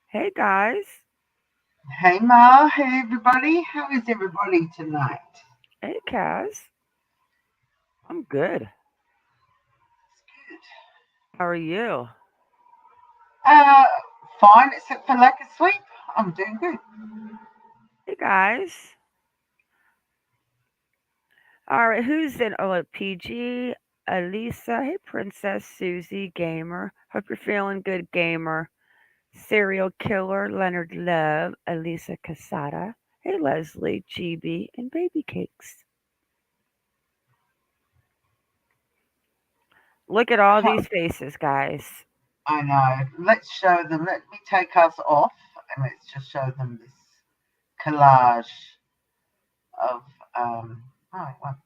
Hey guys. Hey Ma, hey everybody. How is everybody tonight? Hey Kaz. I'm good. How are you? Uh, Fine except for lack of sleep. I'm doing good. Hey guys. All right, who's in? Oh, PG, Elisa. Hey Princess Susie, gamer. Hope you're feeling good, gamer. Serial killer, Leonard Love, Elisa Casada. Hey Leslie, GB, and Baby Cakes. Look at all these faces, guys. I know. Let's show them. Let me take us off and let's just show them this collage of well,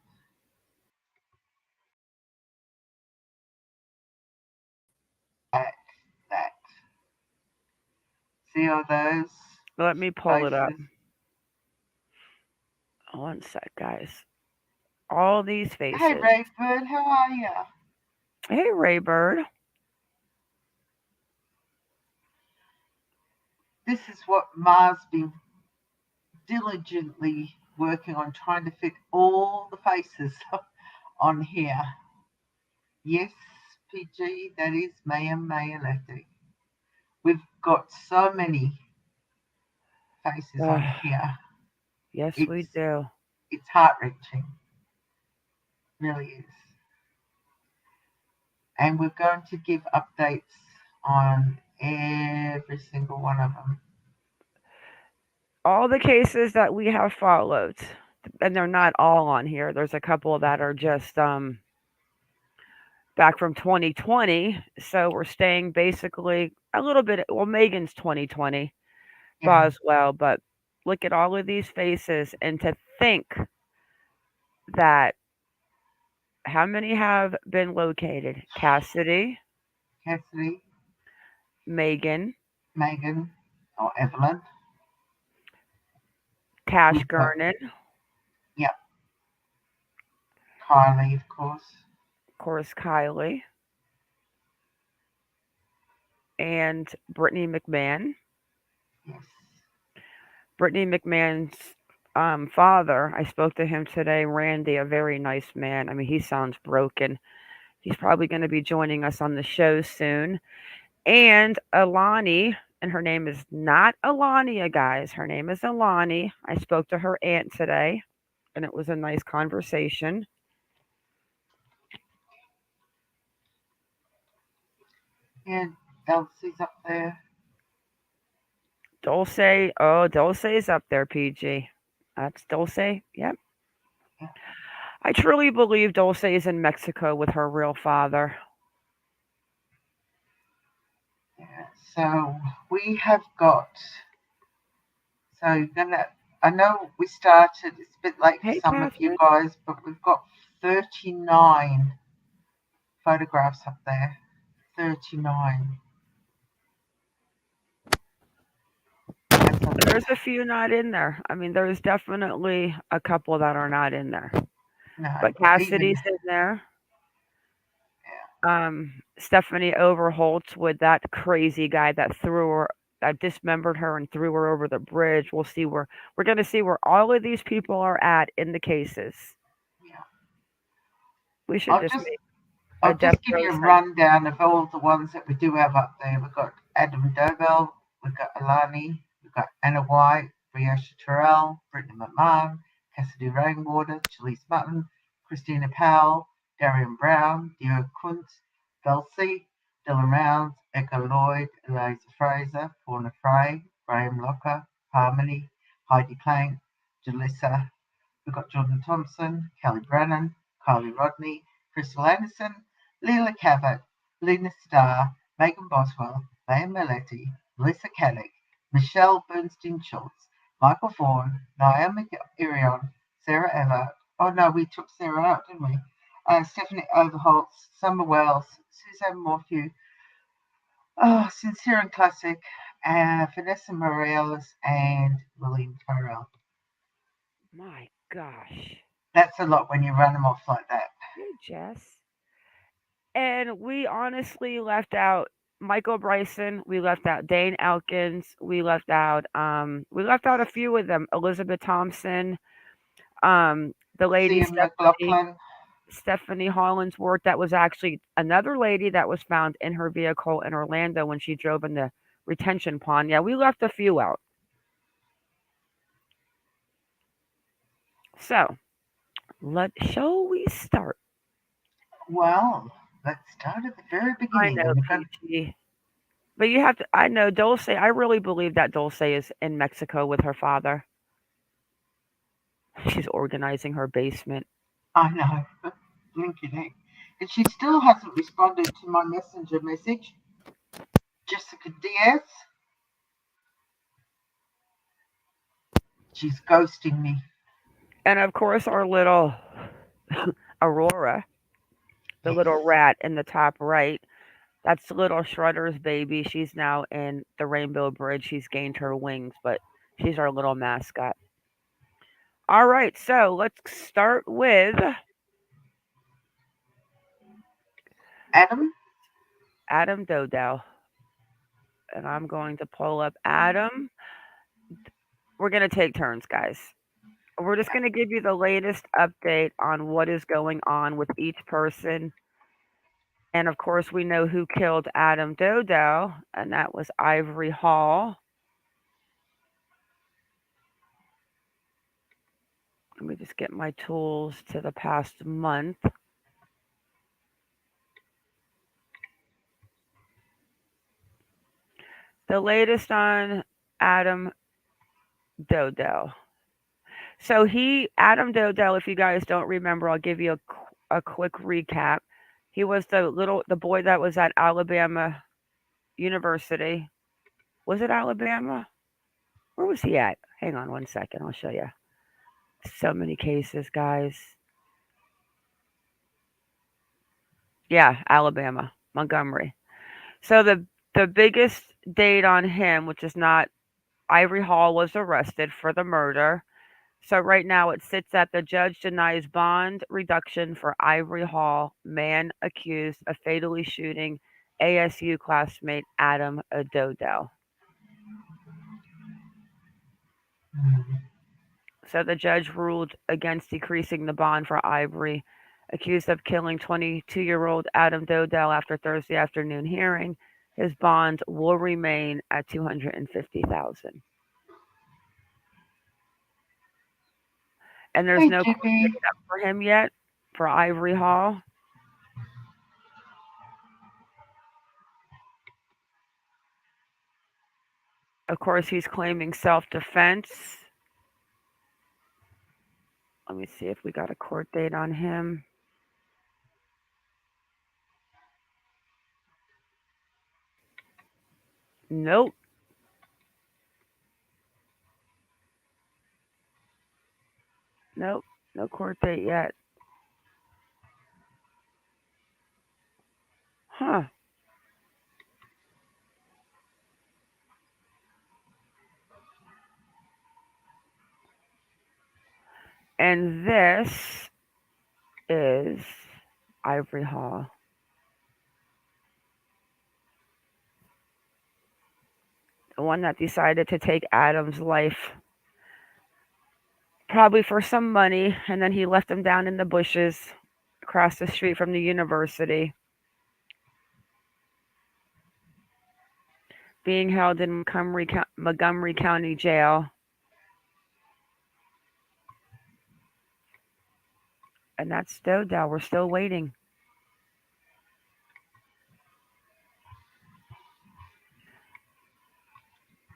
that that. See all those Let me pull it up. faces? One sec, guys. All these Hey faces. Rayford, how are you? Hey Raybird. This is what Ma's been diligently working on, trying to fit all the faces on here. Yes, PG, that is Millete. We've got so many faces Ugh, on here. yes, It's we do. it's heart wrenching, really is. And we're going to give updates on every single one of them. All the cases that we have followed, and they're not all on here. There's a couple that are just back from 2020, so we're staying basically a little bit. Well, Megan's 2020 Yeah, Boswell, but look at all of these faces, and to think that how many have been located? Cassidy, Cassidy, Megan, Megan, or Evelyn. Cash We've got, Gurnan, yep, Kylie, of course. of course, Kylie, and Brittany McMahon. Yes. Brittany McMahon's father, I spoke to him today, Randy, a very nice man. I mean, he sounds broken. He's probably going to be joining us on the show soon. And Alani, and her name is not Allahnia, guys. Her name is Alani. I spoke to her aunt today, and it was a nice conversation. Yeah, Dulce's up there. Dulce, oh, Dulce is up there, PG. That's Dulce. Yep. Yeah, I truly believe Dulce is in Mexico with her real father. yeah. So we have got. So you're gonna. I know we started. It's a bit late for Hey, some of you Catherine. guys, but we've got 39 photographs up there. 39. That's a lot. There's a few not in there. I mean, there's definitely a couple that are not in there. No, But but even Cassidy's in there. yeah, Stephanie Overholtz with that crazy guy that threw her, that dismembered her and threw her over the bridge. We're going to see where all of these people are at in the cases. yeah. We should I'll just just make a I'll death just give row you a site. rundown of all the ones that we do have up there. We've got Adam Dowdell, we've got Alani, we've got Anna White, Breasia Terell, Brittany McMahon, Cassidy Rainwater, Charlise Mutton, Christina Powell, Darriynn Brown, Deorr Kunz, Dulce, Dylan Rounds, Echo Lloyd, Eliza Fletcher, Fauna Frey, Graham Locker, Harmony, Heidi Planck, Jolissa. We've got Jordan Thompson, Kelly Brennan, Kylie Rodney, Krystal Anderson, Leila Cavet, Lina Star, Magen Boswell, Millete, Melissa Caddick, Michelle Bernstein Schultz, Michael Vaughan, Naomi Irion, Sarah Everett. Oh no, we took Sarah out, didn't we? Stephanie Overholtz, Summer Wells, Suzanne Morphew, Sincere and Classic, Vanessa Morales, and William Farrell. My gosh. That's a lot when you run them off like that. Hey, Jess. And we honestly left out Michael Bryson. We left out Dane Elkins. We left out a few of them. Elizabeth Thompson. The lady Ian McLaughlin. Stephanie Hollingsworth. That was actually another lady that was found in her vehicle in Orlando when she drove in the retention pond. Yeah, we left a few out. So, shall we start? Well, let's start at the very I beginning. know, Peachy. But you have to, I know, Dulce, I really believe that Dulce is in Mexico with her father. She's organizing her basement. I know. Blinking. And she still hasn't responded to my messenger message. Jessica Diaz. She's ghosting me. And of course, our little Aurora, the little rat in the top right, that's little Shredder's baby. She's now in the Rainbow Bridge. She's gained her wings, but she's our little mascot. All right, so let's start with Adam Dowdell. And I'm going to pull up Adam. We're going to take turns, guys. We're just going to give you the latest update on what is going on with each person. And of course, we know who killed Adam Dowdell, and that was Ivory Hall. Let me just get my tools to the past month. The latest on Adam Dowdell. So Adam Dowdell, if you guys don't remember, I'll give you a quick recap. He was the boy that was at Alabama University. Was it Alabama? Where was he at? Hang on one second. I'll show you. So many cases, guys. Yeah, Alabama, Montgomery. So the biggest date on him, which is not Ivory Hall, was arrested for the murder. So right now it sits at the judge denies bond reduction for Ivory Hall, man accused of fatally shooting ASU classmate Adam Dowdell. So the judge ruled against decreasing the bond for Ivory, accused of killing 22-year-old Adam Dowdell after Thursday afternoon hearing. His bond will remain at $250,000. And there's no court date up for him yet for Ivory Hall. Of course, he's claiming self-defense. Let me see if we got a court date on him. Nope. Nope. No court date yet. Huh. And this is Ivory Hall. The one that decided to take Adam's life. Probably for some money, and then he left him down in the bushes across the street from the university. Being held in Montgomery County Jail. And that's Dowdell. We're still waiting.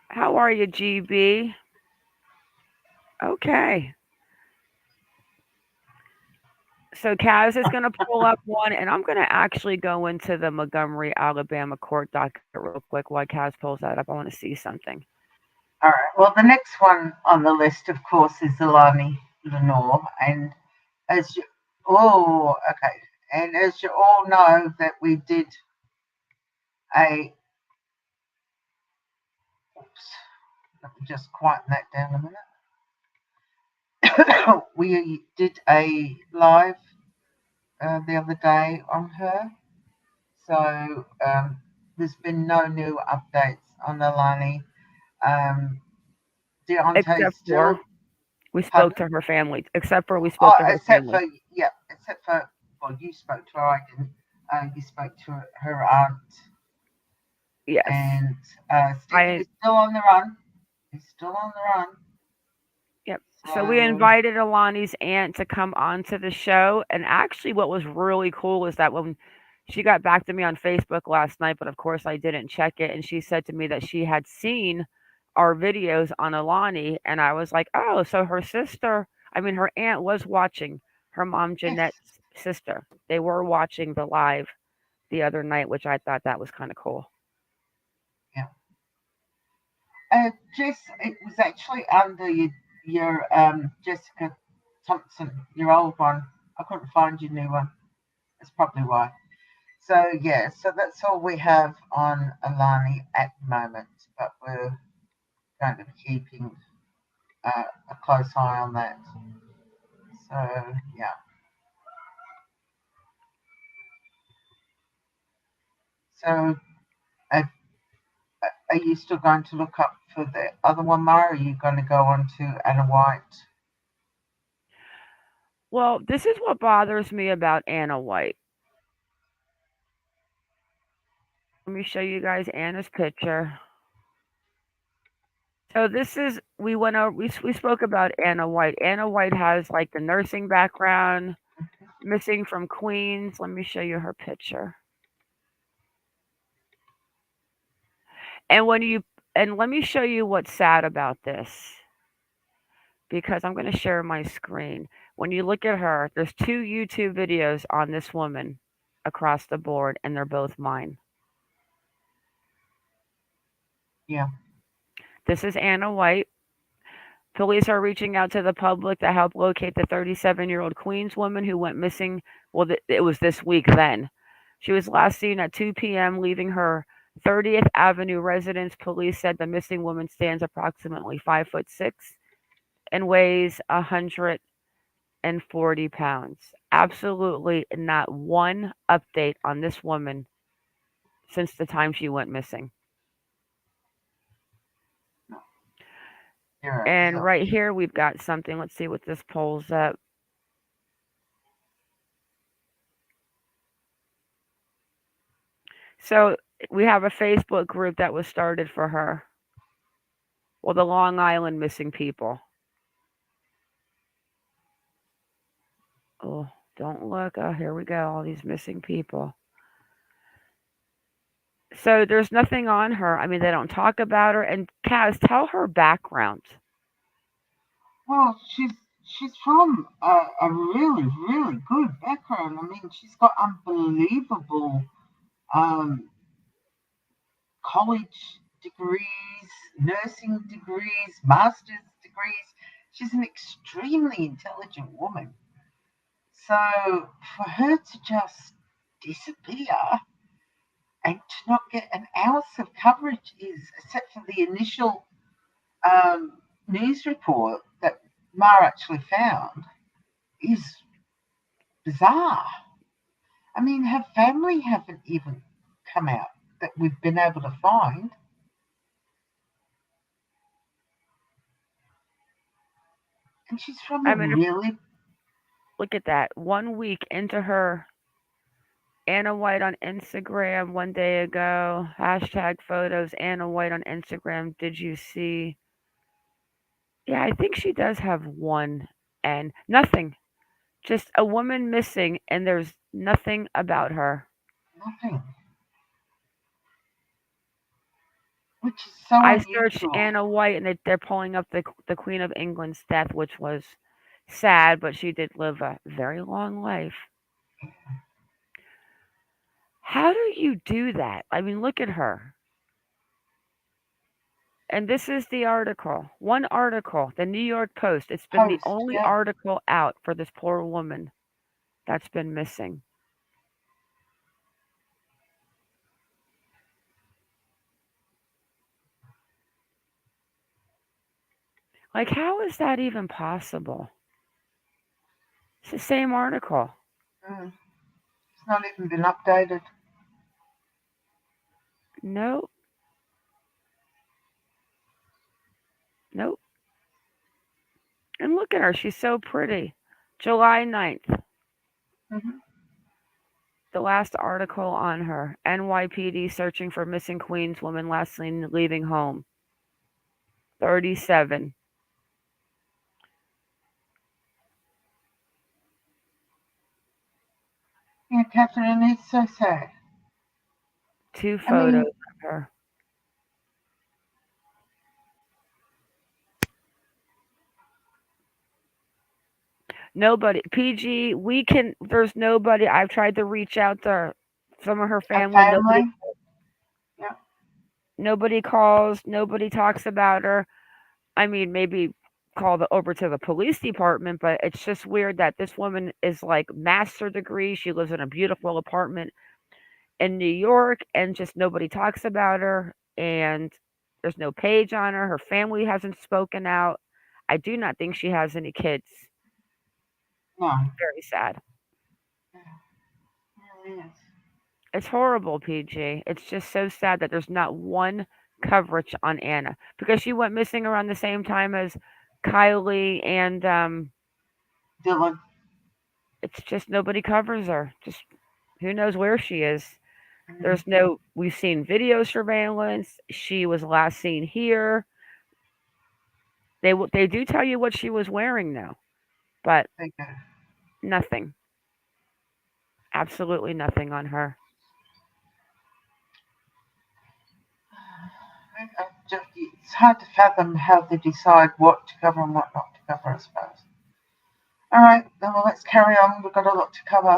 How are you, GB? Okay. So Kaz is going to pull up one, and I'm going to actually go into the Montgomery, Alabama court docket real quick while Kaz pulls that up. I want to see something. All right. Well, the next one on the list, of course, is Allahnia Lenoir, and as you all know, that we did a. Oops. Let me just quieten that down a minute. We did a live the other day on her. So there's been no new updates on Alani. Deontay's except for still, we spoke pardon? to her family. Except for we Oh, spoke to her except for, family. yeah, except for, well, you spoke to her, I didn't. You spoke to her aunt, Yes, and Stephen I. is still on the run. He's still on the run. Yep. So we So, invited Alani's aunt to come onto the show, and actually, what was really cool is that when she got back to me on Facebook last night, but of course I didn't check it, and she said to me that she had seen our videos on Alani, and I was like, oh, so her sister, I mean, her aunt was watching. Her mom, yes, Jeanette's sister, they were watching the live the other night, which I thought that was kind of cool. yeah. Jess, it was actually under your Jessica Thompson, your old one. I couldn't find your new one. That's probably why. So yeah, so that's all we have on Alani at the moment, but we're going to be keeping a close eye on that. So yeah. So uh, are you still going to look up for the other one, Mara? Or are you going to go on to Anna White? Well, this is what bothers me about Anna White. Let me show you guys Anna's picture. So this is we went over we spoke about Anna White. Anna White has like the nursing background, missing from Queens. Let me show you her picture. And when you and let me show you what's sad about this because I'm going to share my screen. When you look at her, there's two YouTube videos on this woman across the board and they're both mine. Yeah. This is Anna White. Police are reaching out to the public to help locate the 37-year-old Queens woman who went missing. Well, it was this week then. She was last seen at 2 p.m. leaving her 30th Avenue residence. Police said the missing woman stands approximately 5'6" and weighs 140 pounds. Absolutely not one update on this woman since the time she went missing. No. You're right. And So right here we've got something. Let's see what this pulls up. So we have a Facebook group that was started for her. Well, the Long Island missing people. Oh, don't look. Oh, here we go. All these missing people. So there's nothing on her. I mean, they don't talk about her. And Kaz, tell her background. well, she's from a really really good background. I mean, she's got unbelievable um, college degrees, nursing degrees, master's degrees. She's an extremely intelligent woman. So for her to just disappear and to not get an ounce of coverage is, except for the initial news report that Mar actually found, is bizarre. I mean, her family haven't even come out that we've been able to find. And she's from a I mean, really, look at that. 1 week into her Anna White on Instagram 1 day ago. Hashtag photos Anna White on Instagram. Did you see? Yeah, I think she does have one and nothing. Just a woman missing, and there's nothing about her. nothing, which is so I searched unusual. Anna White, and they're pulling up the Queen of England's death, which was sad, but she did live a very long life. How do you do that? I mean, look at her. And this is the article. One article, the New York Post. It's been the Post, only yeah. article out for this poor woman that's been missing. Like, how is that even possible? It's the same article. Mm, it's not even been updated. Nope. Nope. And look at her. She's so pretty. July 9th. Mm-hmm. The last article on her. NYPD searching for missing Queens woman last seen leaving home. 37. Yeah, Catherine, it's so sad. Two I mean, photos of her. Nobody. PG, there's nobody. I've tried to reach out to some of her a family. Nobody family. Yeah. Nobody calls, nobody talks about her. I mean, maybe call over to the police department, but it's just weird that this woman is like master degree. She lives in a beautiful apartment in New York, and just nobody talks about her. And there's no page on her. Her family hasn't spoken out. I do not think she has any kids. No. Very sad. Yeah, it really is. It's horrible, PG. It's just so sad that there's not one coverage on Anna because she went missing around the same time as Kylie, and Dylan. it's just nobody covers her. Just who knows where she is. Mm, There's no. We've seen video surveillance. She was last seen here. They do tell you what she was wearing now, but they go. nothing. Absolutely nothing on her. It's hard to fathom how they decide what to cover and what not to cover, I suppose. All right, then well, let's carry on. We've got a lot to cover.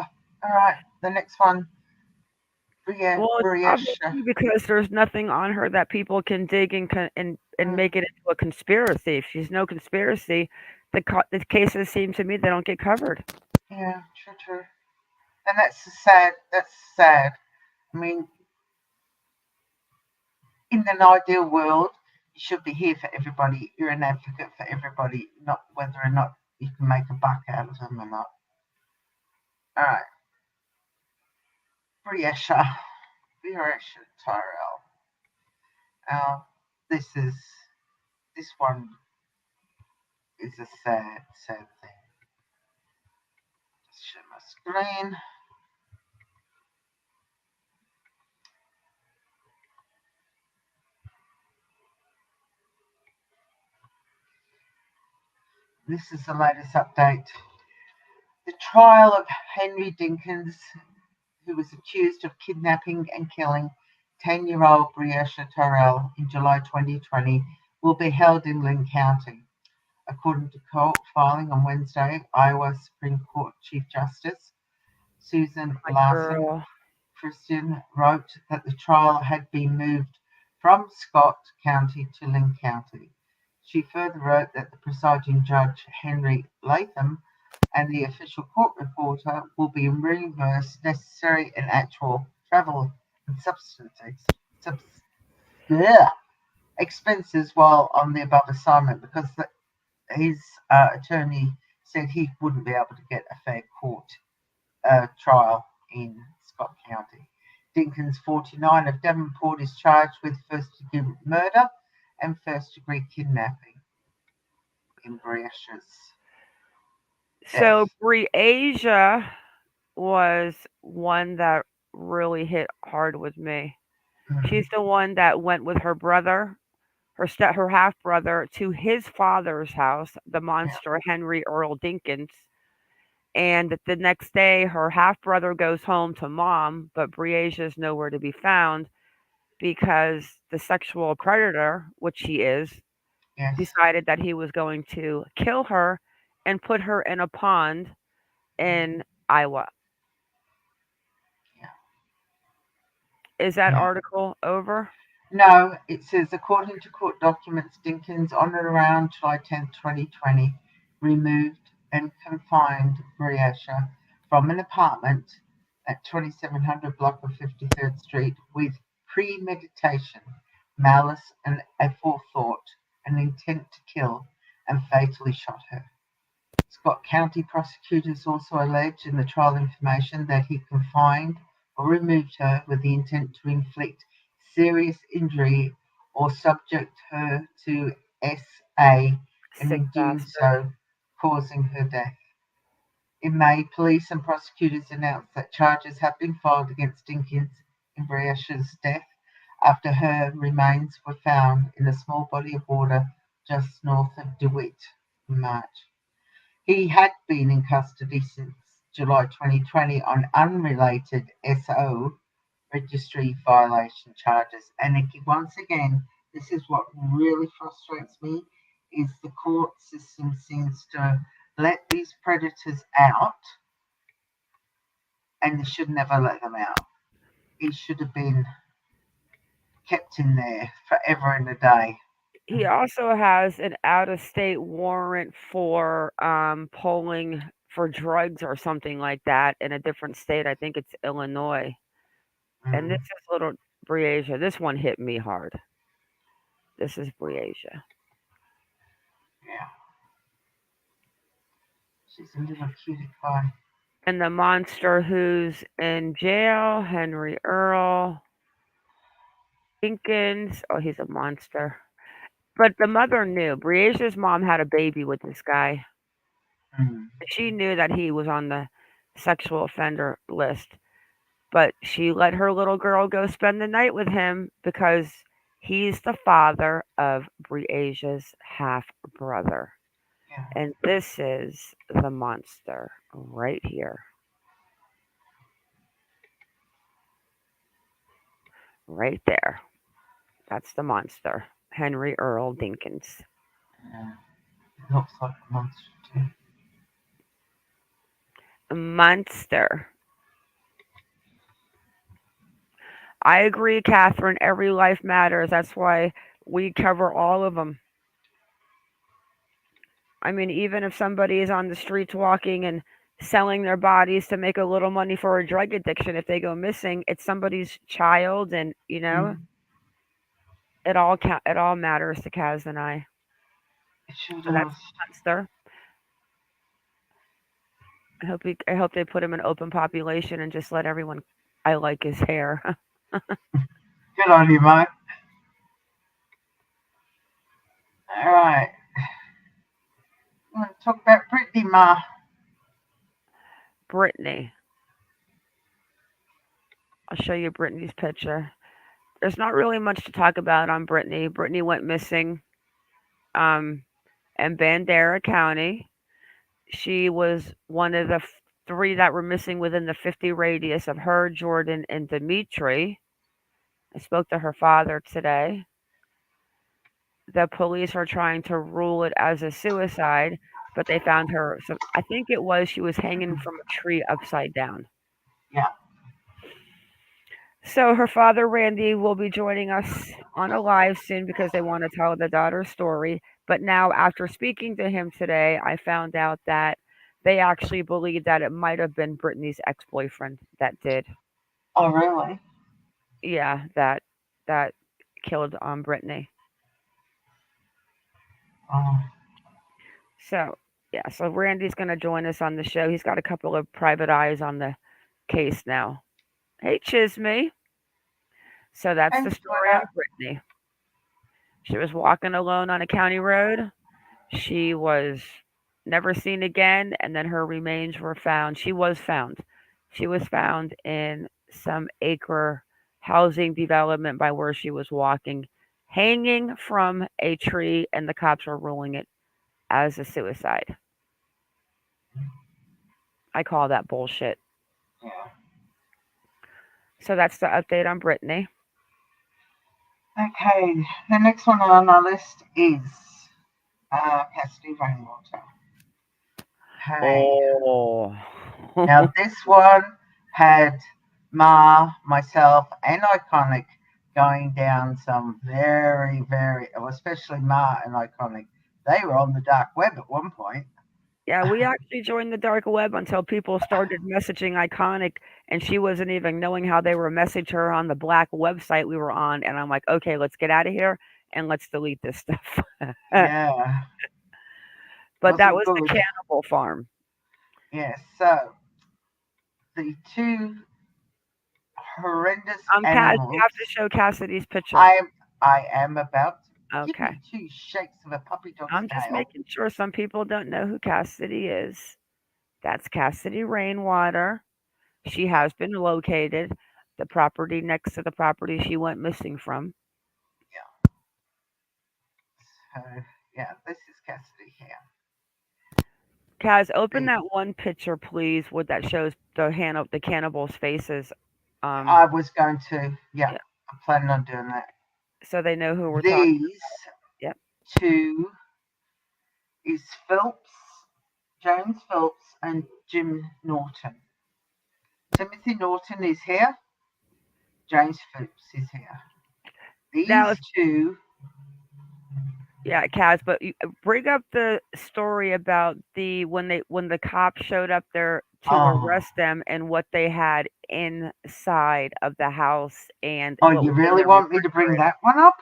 All right, the next one, Well, it's Breasia. obviously because there's nothing on her that people can dig and Mm, make it into a conspiracy. If she's no conspiracy, the cases seem to me they don't get covered. yeah, true. And that's sad. That's sad. I mean, in an ideal world, you should be here for everybody. You're an advocate for everybody, not whether or not you can make a buck out of them or not. All right, Breasia Terell. Uh, this is this one is a sad thing. Just share my screen. This is the latest update. The trial of Henry Dinkins, who was accused of kidnapping and killing 10-year-old Breasia Terell in July 2020, will be held in Linn County. According to court filing on Wednesday, Iowa Supreme Court Chief Justice Susan My Larson girl. Christian wrote that the trial had been moved from Scott County to Linn County. She further wrote that the presiding judge, Henry Latham, and the official court reporter will be reimbursed necessary and actual travel and expenses while on the above assignment because his attorney said he wouldn't be able to get a fair court trial in Scott County. Dinkins, 49, of Devonport, is charged with first-degree murder and first-degree kidnapping in Breasia's death. So Breasia was one that really hit hard with me. Mm, She's the one that went with her brother, her half brother, to his father's house, the yeah, monster Henry Earl Dinkins. And the next day, her half brother goes home to mom, but Breasia is nowhere to be found because the sexual predator, which he is, yes, decided that he was going to kill her and put her in a pond in Iowa. yeah, Is that yeah. article over? No, it says, according to court documents, Dinkins, on and around July 10th, 2020, removed and confined Breasia from an apartment at 2700 block of 53rd Street with premeditation, malice, and a forethought, an intent to kill, and fatally shot her. Scott County prosecutors also alleged in the trial information that he confined or removed her with the intent to inflict serious injury or subject her to SA, and Sick in doing bastard. so, causing her death. In May, police and prosecutors announced that charges have been filed against Dinkins in Breasia's death after her remains were found in a small body of water just north of DeWitt in March. He had been in custody since July 2020 on unrelated SO registry violation charges. And once again, this is what really frustrates me, is the court system seems to let these predators out, and they should never let them out. He should have been kept in there forever and a day. He also has an out of state warrant for polling for drugs or something like that in a different state. I think it's Illinois. And this Mm, is little Breasia. This one hit me hard. This is Breasia. yeah, she's a little cutie pie. And the monster who's in jail, Henry Earl Dinkins. Oh, he's a monster. But the mother knew. Breasia's mom had a baby with this guy. Mm, She knew that he was on the sexual offender list, but she let her little girl go spend the night with him because he's the father of Breasia's half brother. yeah. And this is the monster right here. Right there. That's the monster. Henry Earl Dinkins. Yeah, it looks like a monster too. Monster. I agree, Catherine. Every life matters. That's why we cover all of them. I mean, even if somebody is on the streets walking and selling their bodies to make a little money for a drug addiction, if they go missing, it's somebody's child, and Mm, it all matters to Kaz and I. it sure So that's does. monster. I hope they put him in open population and just let everyone. I like his hair. Good on you, mate. All right. I'm going to talk about Brittany, Ma. Brittany. I'll show you Brittany's picture. There's not really much to talk about on Brittany. Brittany went missing um, in Bandera County. She was one of the three that were missing within the 50 radius of her, Jordan, and Dimitri. I spoke to her father today. The police are trying to rule it as a suicide, but they found her. So I think it was she was hanging from a tree upside down. Yeah. So her father, Randy, will be joining us on a live soon because they want to tell the daughter's story. But now, after speaking to him today, I found out that they actually believe that it might have been Brittany's ex-boyfriend that did. Oh, really? Yeah, that killed Brittany. Oh, So yeah, so Randy's gonna join us on the show. He's got a couple of private eyes on the case now. Hey, Chisme. So that's the thanks, story on sweetheart. Brittany. She was walking alone on a county road. She was never seen again, and then her remains were found. She was found. She was found in some acre housing development by where she was walking, hanging from a tree, and the cops were ruling it as a suicide. I call that bullshit. Yeah. So that's the update on Brittany. Okay, the next one on our list is Cassidy Rainwater. Okay. Oh. Now, this one had Ma, myself, and Iconic going down some very, very, well, especially Ma and Iconic. They were on the dark web at one point. Yeah, we actually joined the dark web until people started messaging Iconic, and she wasn't even knowing how they were messaging her on the black website we were on. And I'm like, okay, let's get out of here and let's delete this stuff. Yeah, But that wasn't was the good. cannibal farm. Yes, so the two horrendous Kaz, you animals. have to show Cassidy's picture. I am about to give Okay. you two shakes of a puppy dog's I'm just tail. making sure some people don't know who Cassidy is. That's Cassidy Rainwater. She has been located. The property next to the property she went missing from. Yeah. So yeah, this is Cassidy here. Kaz, open The, that one picture, please, with that shows the cannibals' faces. Um, I was going to. Yeah, yeah, I'm planning on doing that. so they know who we're talking. These Yep. two is Phelps, James Phelps, and Jim Norton. Timothy Norton is here. James Phelps is here. Now, These two. yeah, Kaz, but bring up the story about when the cops showed up there to Oh, arrest them and what they had inside of the house and oh, what you was in really the want me to bring refrigerator. that one up?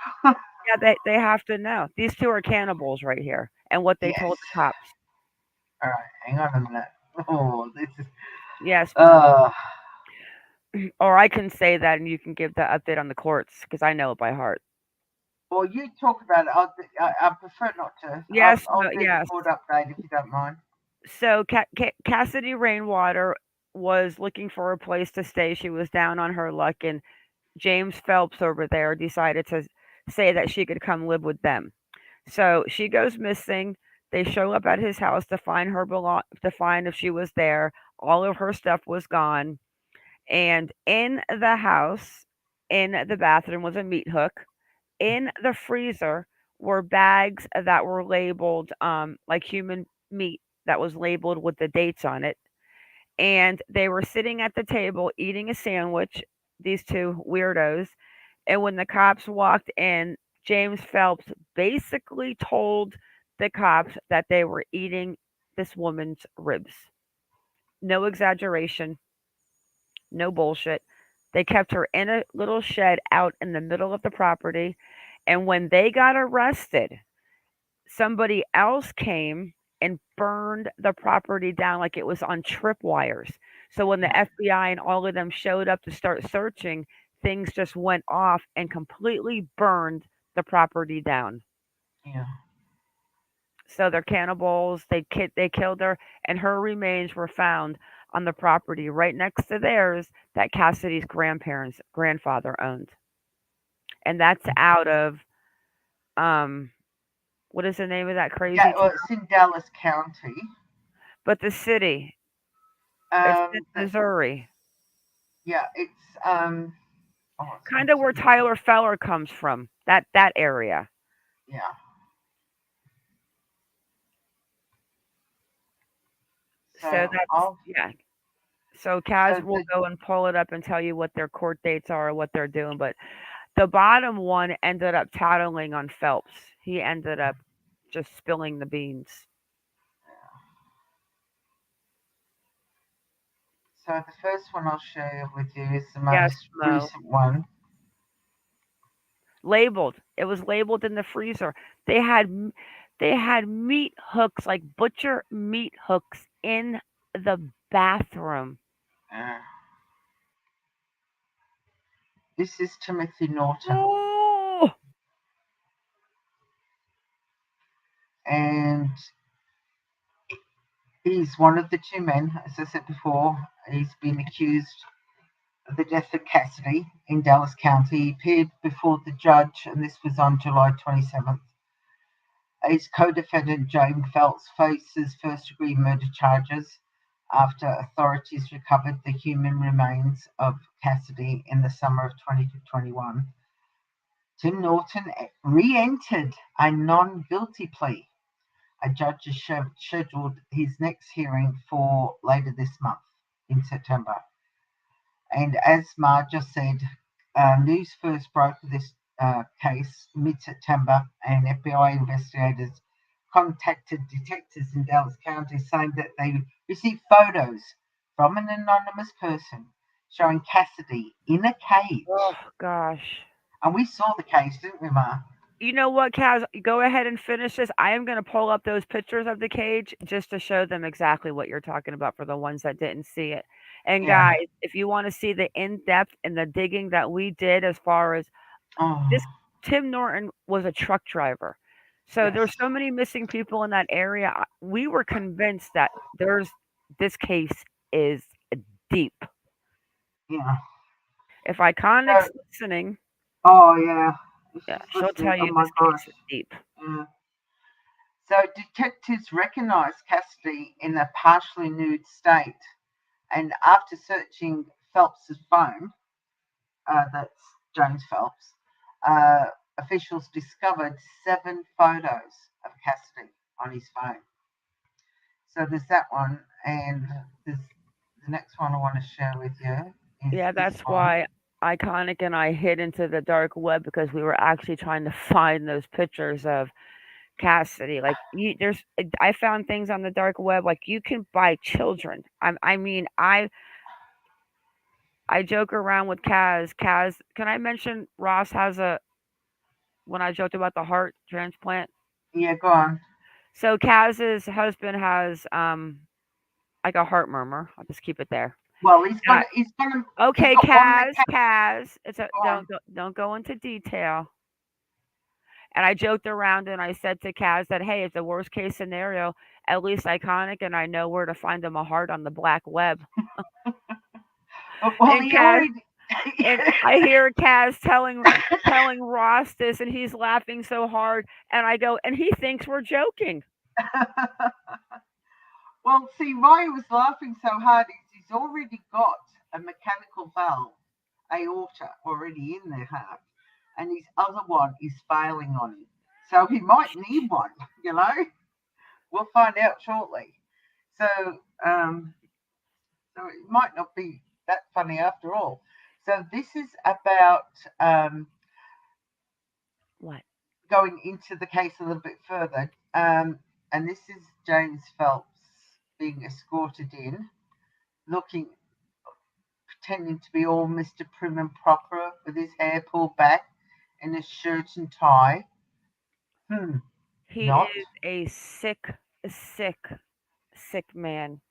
Yeah, they have to know. These two are cannibals right here, and what they Yes. told the cops. All right, hang on a minute. Oh, this is. Yes, Mom. Uh, Or I can say that, and you can give the update on the courts because I know it by heart. well, you talk about it. I prefer not to. Yes, I'll do the yes. court update if you don't mind. So Cassidy Rainwater was looking for a place to stay. She was down on her luck, and James Phelps over there decided to say that she could come live with them. So she goes missing. They show up at his house to find to find if she was there. All of her stuff was gone, and in the house, in the bathroom, was a meat hook. In the freezer were bags that were labeled like human meat that was labeled with the dates on it. And they were sitting at the table eating a sandwich, these two weirdos. And when the cops walked in, James Phelps basically told the cops that they were eating this woman's ribs. No exaggeration, no bullshit. They kept her in a little shed out in the middle of the property. And when they got arrested, somebody else came and burned the property down like it was on tripwires. So when the Yeah, FBI and all of them showed up to start searching, things just went off and completely burned the property down. yeah. So they're cannibals. They killed her, and her remains were found on the property right next to theirs that Cassidy's grandfather owned, and that's out of um what is the name of that Yeah, crazy well, town? it's in Dallas County. But the city, it's in That Missouri, yeah, it's oh, it's kind of where something. Tyler Feller comes from. That area. Yeah. So So that's I'll yeah. So Kaz so will the go and pull it up and tell you what their court dates are, what they're doing. But the bottom one ended up tattling on Phelps. He ended up just spilling the beans. so the first one I'll share with you is the Yes, most Mo. recent one. Labeled. It was labeled in the freezer. They had they had meat hooks like butcher meat hooks in the bathroom. Uh, this is Timothy Norton, Oh, and he's one of the two men. As I said before, he's been accused of the death of Cassidy in Dallas County. He appeared before the judge, and this was on July 27th. His co-defendant, James Phelps, faces first-degree murder charges after authorities recovered the human remains of Cassidy in the summer of 2021. Tim Norton re-entered a non-guilty plea. A judge has scheduled his next hearing for later this month in September. And as Ma just said, news first broke of this case mid-September, and FBI investigators contacted detectives in Dallas County saying that they received photos from an anonymous person showing Cassidy in a oh cage. gosh. And we saw the cage, didn't we, Ma? You know what, Kaz? Go ahead and finish this. I am going to pull up those pictures of the cage just to show them exactly what you're talking about for the ones that didn't see it. And Yeah. guys, if you want to see the in depth and the digging that we did as far as this, Oh, Tim Norton was a truck driver. So yes. there's so many missing people in that area. We were convinced that there's this case is deep. Yeah. If Iconic's So, listening, oh, yeah. If yeah, she's she'll listening, tell oh you my this case gosh. is deep. Yeah. So, detectives recognised Cassidy in a partially nude state, and after searching Phelps's phone, that's James Phelps, officials discovered 7 photos of Cassidy on his phone. So there's that one, and there's the next one I want to share with you is Yeah, this that's one. why Iconic and I hid into the dark web because we were actually trying to find those pictures of Cassidy. Like there's, I found things on the dark web. Like you can buy children. I mean, I joke around with Kaz. Kaz, can I mention Ross has a when I joked about the heart transplant? Yeah, go on. So Kaz's husband has like a heart murmur. I'll just keep it there. Well, Uh, he's okay, got one Kaz, mechanic. Kaz. It's a Go on. don't go into detail. And I joked around and I said to Kaz that hey, it's a worst case scenario. At least Iconic and I know where to find him a heart on the black web. Well, And he Kaz, already. and I hear Kaz telling Ross this, and he's laughing so hard. And I go, and he thinks we're joking. Well, see, why he was laughing so hard is he's already got a mechanical valve, aorta, already in their heart, and his other one is failing on him. So he might need one, you know? We'll find out shortly. So, um, so it might not be that funny after all. So this is about What? going into the case a little bit further. And this is James Phelps being escorted in, looking, pretending to be all Mr. Prim and Proper with his hair pulled back and his shirt and tie. Hmm, He not. is a sick, sick man.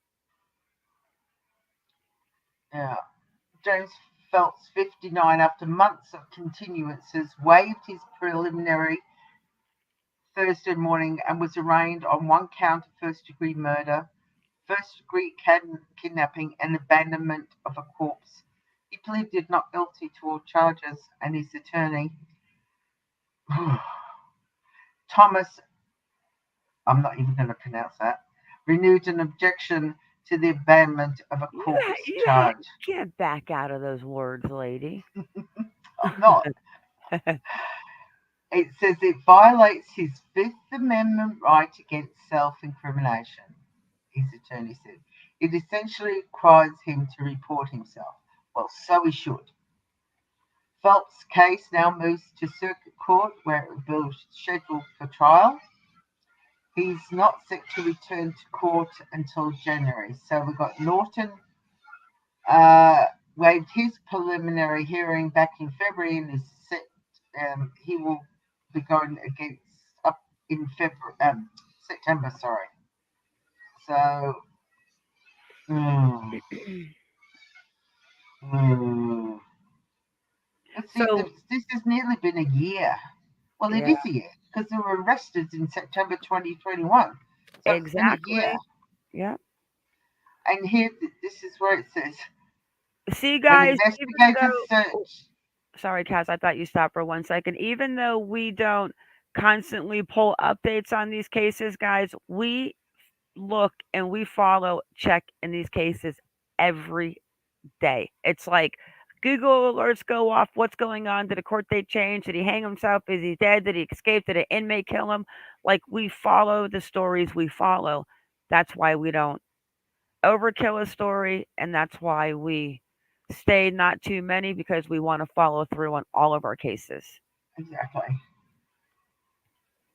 Yeah. James Phelps, 59, after months of continuances, waived his preliminary Thursday morning and was arraigned on one count of first-degree murder, first-degree kidnapping, and abandonment of a corpse. He pleaded not guilty to all charges, and his attorney, Thomas, I'm not even going to pronounce that, renewed an objection to the abandonment of a corpse charge. You can't back out of those words, lady. I'm not. It says it violates his Fifth Amendment right against self-incrimination, his attorney said. It essentially requires him to report himself. Well, so he should. Phelps' case now moves to circuit court where it will be scheduled for trial. He's not set to return to court until January. So we've got Norton waived his preliminary hearing back in February and is set. He will be going against up in September. Sorry. So, mm, mm. But see, So this has nearly been a year. Well, it yeah, is a year because they were arrested in September 2021. So it's been a year. exactly. Yeah. And here, this is where it says See, when guys, even investigators though, oh, search. sorry, Cass, I thought you stopped for 1 second. Even though we don't constantly pull updates on these cases, guys, we look and we follow, check in these cases every day. It's like Google alerts go off. What's going on? Did a court date change? Did he hang himself? Is he dead? Did he escape? Did an inmate kill him? Like we follow the stories we follow. That's why we don't overkill a story, and that's why we stay not too many because we want to follow through on all of our cases. Exactly.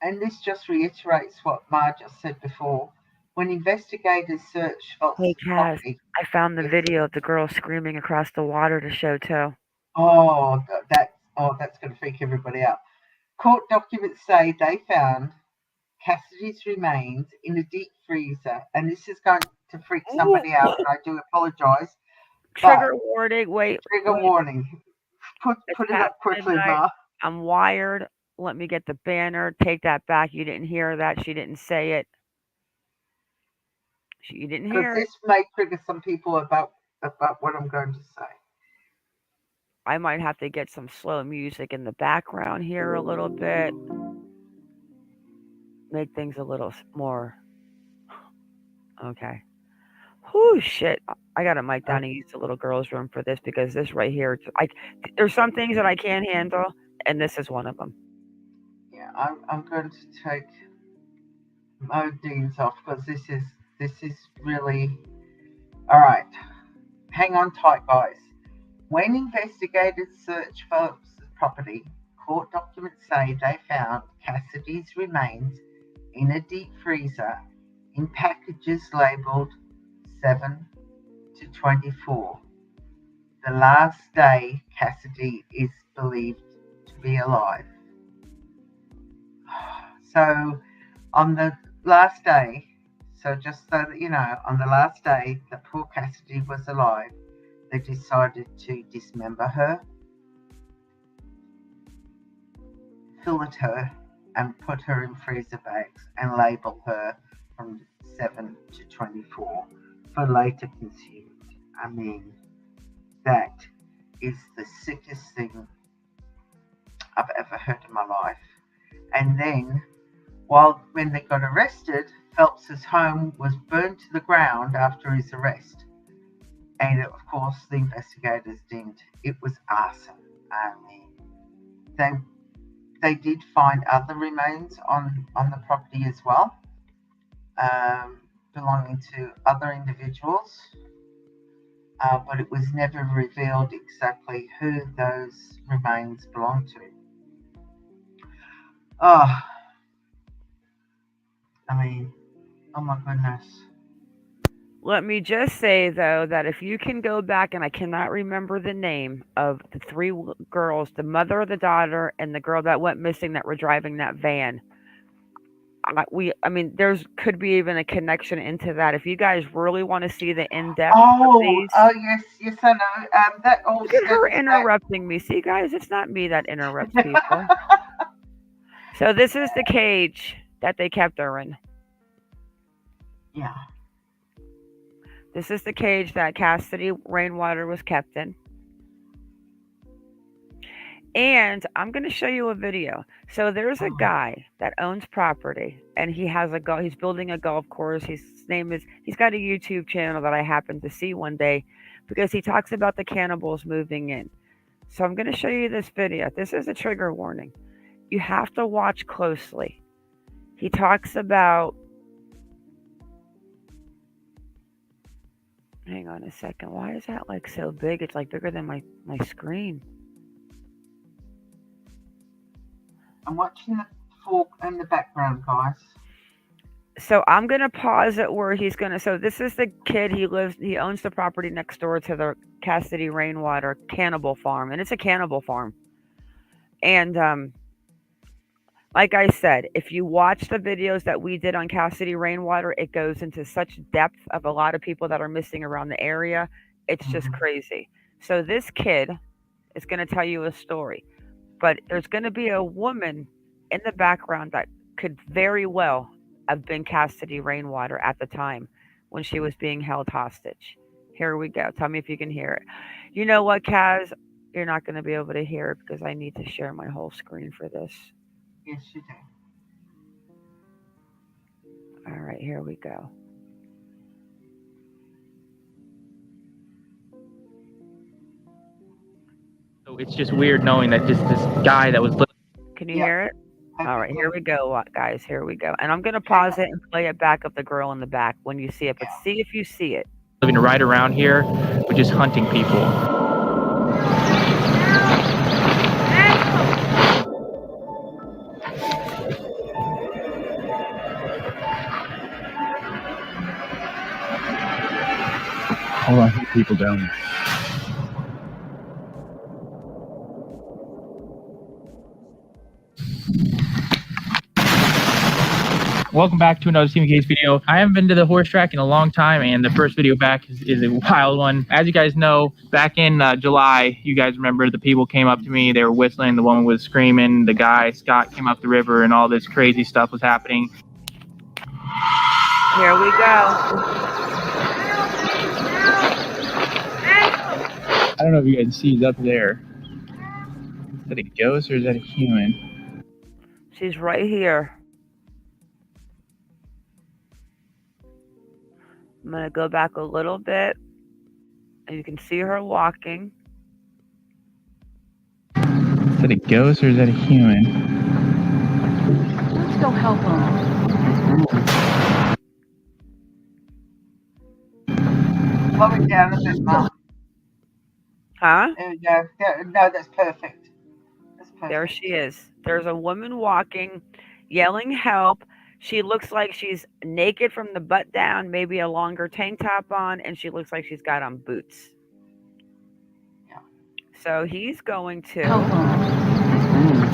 And this just reiterates what Ma just said before. When investigators search Hey, Phelps' Kaz, property, I found the yes. video of the girl screaming across the water to show too. Oh, that's going to freak everybody out. Court documents say they found Cassidy's remains in a deep freezer, and this is going to freak Ooh, somebody out, and I do apologise. Trigger warning. Wait. Trigger warning. Put it up quickly, Ma. I'm wired. Let me get the banner. Take that back. You didn't hear that. She didn't say it. You didn't hear it. This may trigger some people about what I'm going to say. I might have to get some slow music in the background here a little bit. Make things a little more. Okay. Whoo, shit. I got to mic down and use the little girls' room for this because this right here, there's some things that I can't handle, and this is one of them. Yeah, I'm going to take Modine's off because this is really all right. Hang on tight, guys. When investigators searched Phillips's property, court documents say they found Cassidy's remains in a deep freezer in packages labelled 7 to 24. The last day Cassidy is believed to be alive. So on the last day, so just so that you know, on the last day that poor Cassidy was alive, they decided to dismember her, fillet her, and put her in freezer bags and label her from 7 to 24 for later consumed. I mean, that is the sickest thing I've ever heard in my life. And then, when they got arrested, Phelps's home was burned to the ground after his arrest. And of course, the investigators deemed it was arson. I mean, they did find other remains on the property as well, belonging to other individuals, but it was never revealed exactly who those remains belonged to. Oh, I mean, oh my goodness. Let me just say, though, that if you can go back, and I cannot remember the name of the three girls, the mother, the daughter, and the girl that went missing that were driving that van. I mean, there's could be even a connection into that. If you guys really want to see the in-depth of these. Oh, yes, I know. That all look at her interrupting me. See, guys, it's not me that interrupts people. So this is the cage that they kept her in. Yeah. This is the cage that Cassidy Rainwater was kept in. And I'm going to show you a video. So there's a guy that owns property, and he has he's building a golf course. He's got a YouTube channel that I happened to see one day because he talks about the cannibals moving in. So I'm going to show you this video. This is a trigger warning. You have to watch closely. He talks about... Hang on a second. Why is that like so big? It's like bigger than my screen. I'm watching the fork in the background, guys. So I'm gonna pause it where he's gonna. So this is the kid. He owns the property next door to the Cassidy Rainwater cannibal farm, and it's a cannibal farm. And like I said, if you watch the videos that we did on Cassidy Rainwater, it goes into such depth of a lot of people that are missing around the area. It's just crazy. So this kid is going to tell you a story, but there's going to be a woman in the background that could very well have been Cassidy Rainwater at the time when she was being held hostage. Here we go. Tell me if you can hear it. You know what, Kaz? You're not going to be able to hear it because I need to share my whole screen for this. Yes, you do. All right, here we go. So it's just weird knowing that just this guy that was... Can you hear it? All right, here we go, guys. Here we go. And I'm going to pause it and play it back of the girl in the back when you see it. But see if you see it. Living right around here, we're just hunting people. Hold on, people down there. Welcome back to another Stephen Case video. I haven't been to the horse track in a long time, and the first video back is a wild one. As you guys know, back in July, you guys remember the people came up to me, they were whistling, the woman was screaming, the guy, Scott, came up the river, and all this crazy stuff was happening. Here we go. I don't know if you guys see, he's up there. Is that a ghost or is that a human? She's right here. I'm going to go back a little bit, and you can see her walking. Is that a ghost or is that a human? Let's go help him. Slow it down a bit, Mum. Huh? There we go. No, that's perfect. That's perfect. There she is. There's a woman walking, yelling help. She looks like she's naked from the butt down, maybe a longer tank top on, and she looks like she's got on boots. Yeah. So he's going to... Help him.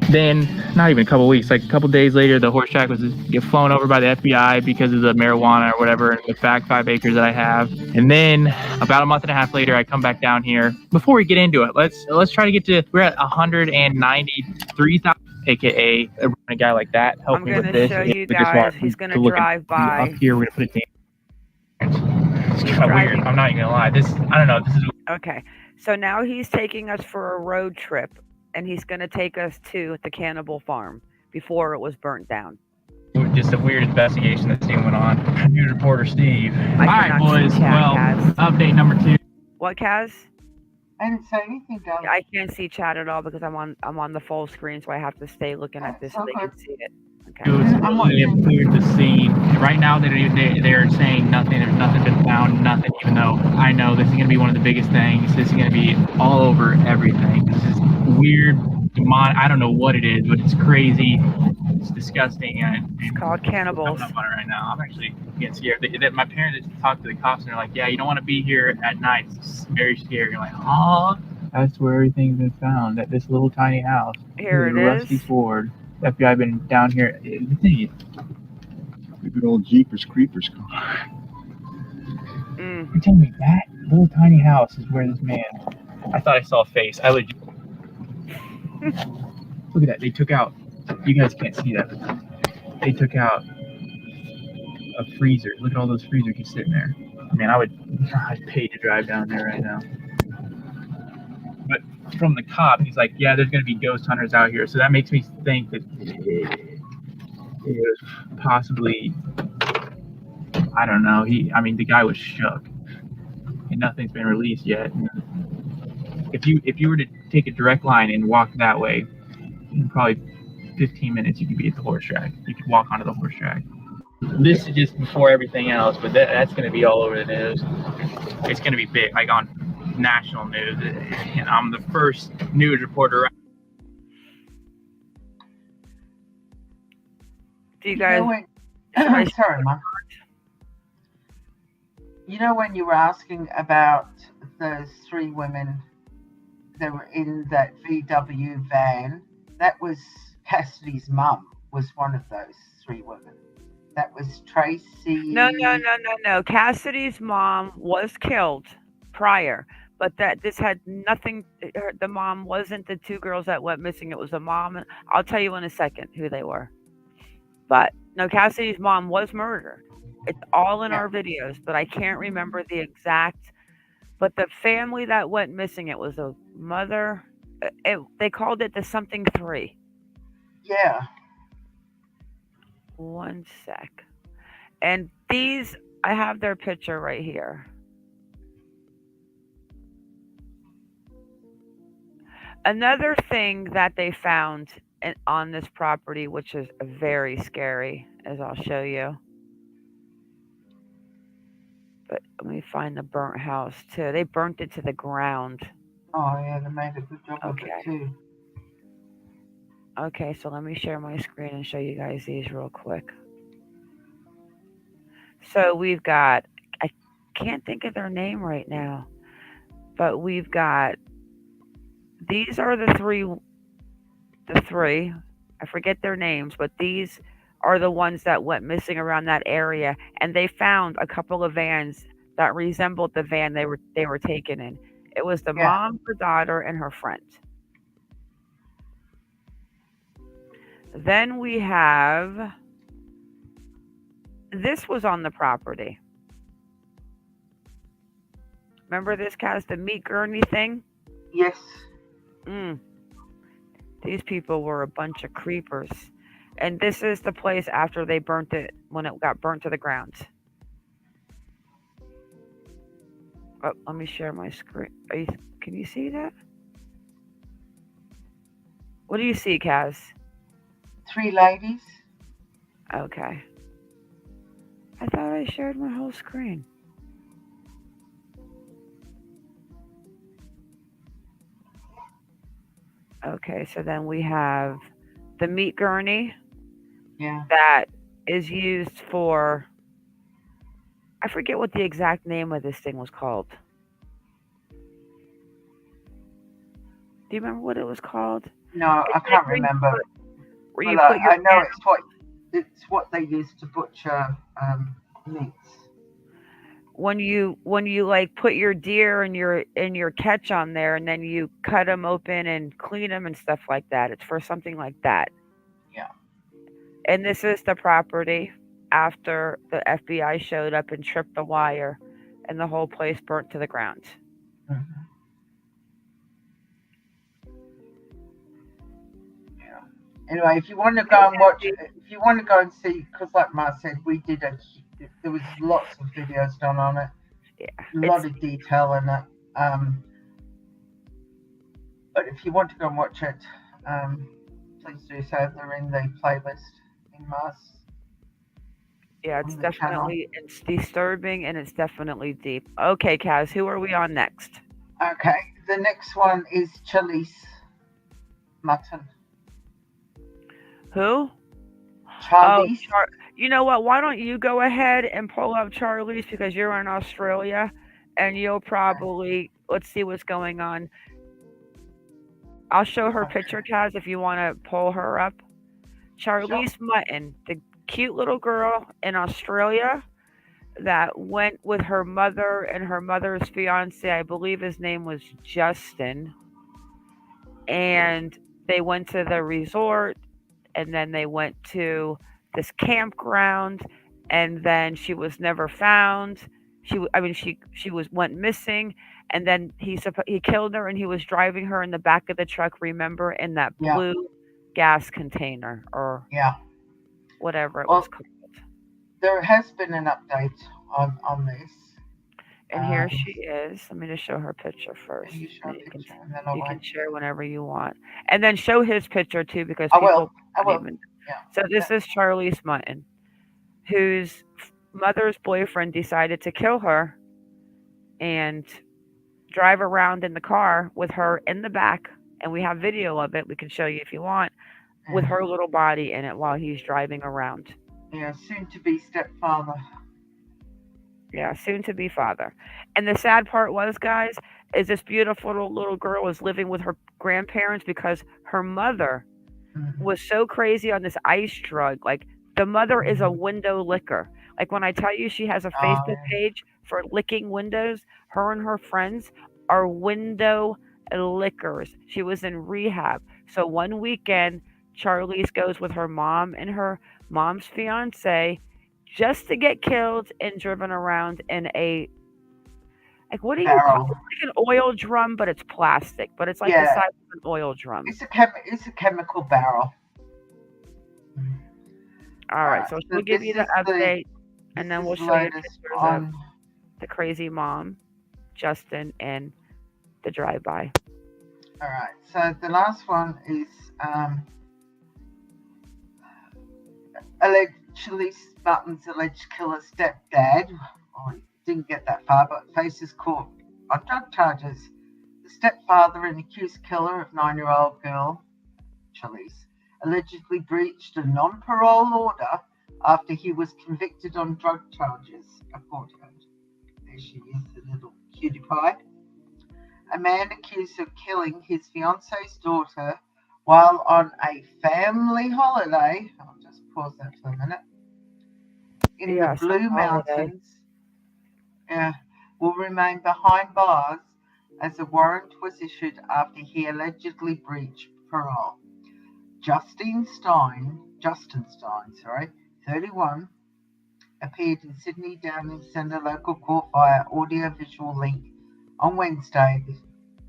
Then, not even a couple weeks, like a couple days later, the horse track was get flown over by the FBI because of the marijuana or whatever, and the back 5 acres that I have. And then, about a month and a half later, I come back down here. Before we get into it, let's try to get to. We're at 193,000, aka a guy like that. Help I'm me going with to this. show you We just guys. want He's going to look drive by. up here. We're gonna put it down. It's kind of weird. I'm not even gonna lie. I don't know. This is Okay. So now he's taking us for a road trip, and he's going to take us to the cannibal farm before it was burnt down. just a weird investigation that's going on. News reporter Steve. All right, cannot see boys. chat, Well, Kaz. update number 2. What, Kaz? I didn't say anything, darling. I can't see chat at all because I'm on the full screen, so I have to stay looking at this so they can see it. Okay. They have cleared the scene. Right now, they're saying nothing. There's nothing been found. Nothing. Even though I know this is going to be one of the biggest things. This is going to be all over everything. This is weird, demonic. I don't know what it is, but it's crazy. It's disgusting. And It's called cannibals. I'm up on it right now. I'm actually getting scared. My parents talked to the cops, and they're like, "Yeah, you don't want to be here at night. It's very scary." You're like, "Huh?" That's where everything's been found. At this little tiny house. Here it Rusty is. Ford. The FBI been down here. The thing is, The good old Jeepers Creepers car. you're telling me that little tiny house is where this man? I thought I saw a face. I legit. Look at that. They took out. You guys can't see that. But they took out a freezer. Look at all those freezers just sitting there. Man, I'd pay to drive down there right now. But from the cop, he's like, "Yeah, there's gonna be ghost hunters out here." So that makes me think that it was possibly. I don't know. The guy was shook, and nothing's been released yet. If you were to take a direct line and walk that way, in probably 15 minutes you could be at the horse track. You could walk onto the horse track. This is just before everything else, but that's going to be all over the news. It's going to be big, like on national news, and I'm the first news reporter. Do you guys? Sorry, Mum. You know when you were asking about those 3 women that were in that VW van, that was Cassidy's mum, was one of those 3 women. That was Tracy. No. Cassidy's mom was killed prior, but this had nothing. The mom wasn't the 2 girls that went missing. It was the mom. I'll tell you in a second who they were. But no, Cassidy's mom was murdered. It's all in our videos, but I can't remember the exact. But the family that went missing, it was a mother. They called it the something 3. Yeah. One sec. And these, I have their picture right here. Another thing that they found on this property, which is very scary, as I'll show you. But let me find the burnt house too. They burnt it to the ground. Oh yeah, they made a good job of it too. Okay, so let me share my screen and show you guys these real quick. So we've got, I can't think of their name right now, but we've got, these are the 3 the three. I forget their names, but these are the ones that went missing around that area, and they found a couple of vans that resembled the van they were taken in. It was the Yeah. mom, her daughter, and her friend. Then we have this was on the property. Remember this, Cass, the meat gurney thing? Yes. Mm. These people were a bunch of creepers. And this is the place after they burnt it, when it got burnt to the ground. Oh, let me share my screen. Can you see that? What do you see, Kaz? 3 ladies. Okay. I thought I shared my whole screen. Okay, so then we have the meat gurney Yeah. that is used for, I forget what the exact name of this thing was called. Do you remember what it was called? No, I can't remember. Where you Well, put your I know it's what they use to butcher meats. when you like put your deer and your catch on there, and then you cut them open and clean them and stuff like that. It's for something like that. Yeah. And this is the property after the FBI showed up and tripped the wire, and the whole place burnt to the ground. Mm-hmm. Yeah. Anyway, if you want to go and watch, if you want to go and see, because like Ma said, there was lots of videos done on it. Yeah, A lot of detail in it. But if you want to go and watch it, please do so. They're in the playlist in Ma's. yeah, it's disturbing, and it's definitely deep. Okay, Kaz, who are we on next? Okay, the next one is Charlise Mutton. Who? Charlise. You know what? Why don't you go ahead and pull up Charlise, because you're in Australia, and you'll probably let's see what's going on. I'll show her picture, Kaz, if you want to pull her up. Charlise Mutton, the cute little girl in Australia that went with her mother and her mother's fiance. I believe his name was Justin. And they went to the resort, and then they went to this campground, and then she was never found. She went missing, and then he killed her, and he was driving her in the back of the truck. Remember, in that blue gas container or whatever it was called. There has been an update on this. And here she is. Let me just show her picture first. You can share whenever you want, and then show his picture too, because I will. Yeah. So this is Charlise Mutton, whose mother's boyfriend decided to kill her and drive around in the car with her in the back, and we have video of it. We can show you if you want, with her little body in it while he's driving around. Yeah, soon to be stepfather. Yeah, soon to be father. And the sad part was, guys, is this beautiful little girl was living with her grandparents because her mother was so crazy on this ice drug. Like, the mother is a window licker. Like, when I tell you she has a Facebook page for licking windows, her and her friends are window lickers. She was in rehab. So one weekend, Charlise goes with her mom and her mom's fiance just to get killed and driven around in a, like, what do you call it? It's like an oil drum, but it's plastic. But it's like the size of an oil drum. It's a chemical barrel. All right, so we'll give you the update, and then we'll show you pictures of the crazy mom, Justin, and the drive-by. All right, so the last one is Charlise Mutton's alleged killer stepdad. Oh, didn't get that far, but faces court on drug charges. The stepfather and accused killer of 9-year-old girl, Charlise, allegedly breached a non-parole order after he was convicted on drug charges. A court judge. There she is, the little cutie pie. A man accused of killing his fiance's daughter While on a family holiday, I'll just pause that for a minute, in the Yeah, some Blue holiday. Mountains, will remain behind bars as a warrant was issued after he allegedly breached parole. Justin Stein, 31, appeared in Sydney Downing Centre local court via audio-visual link on Wednesday,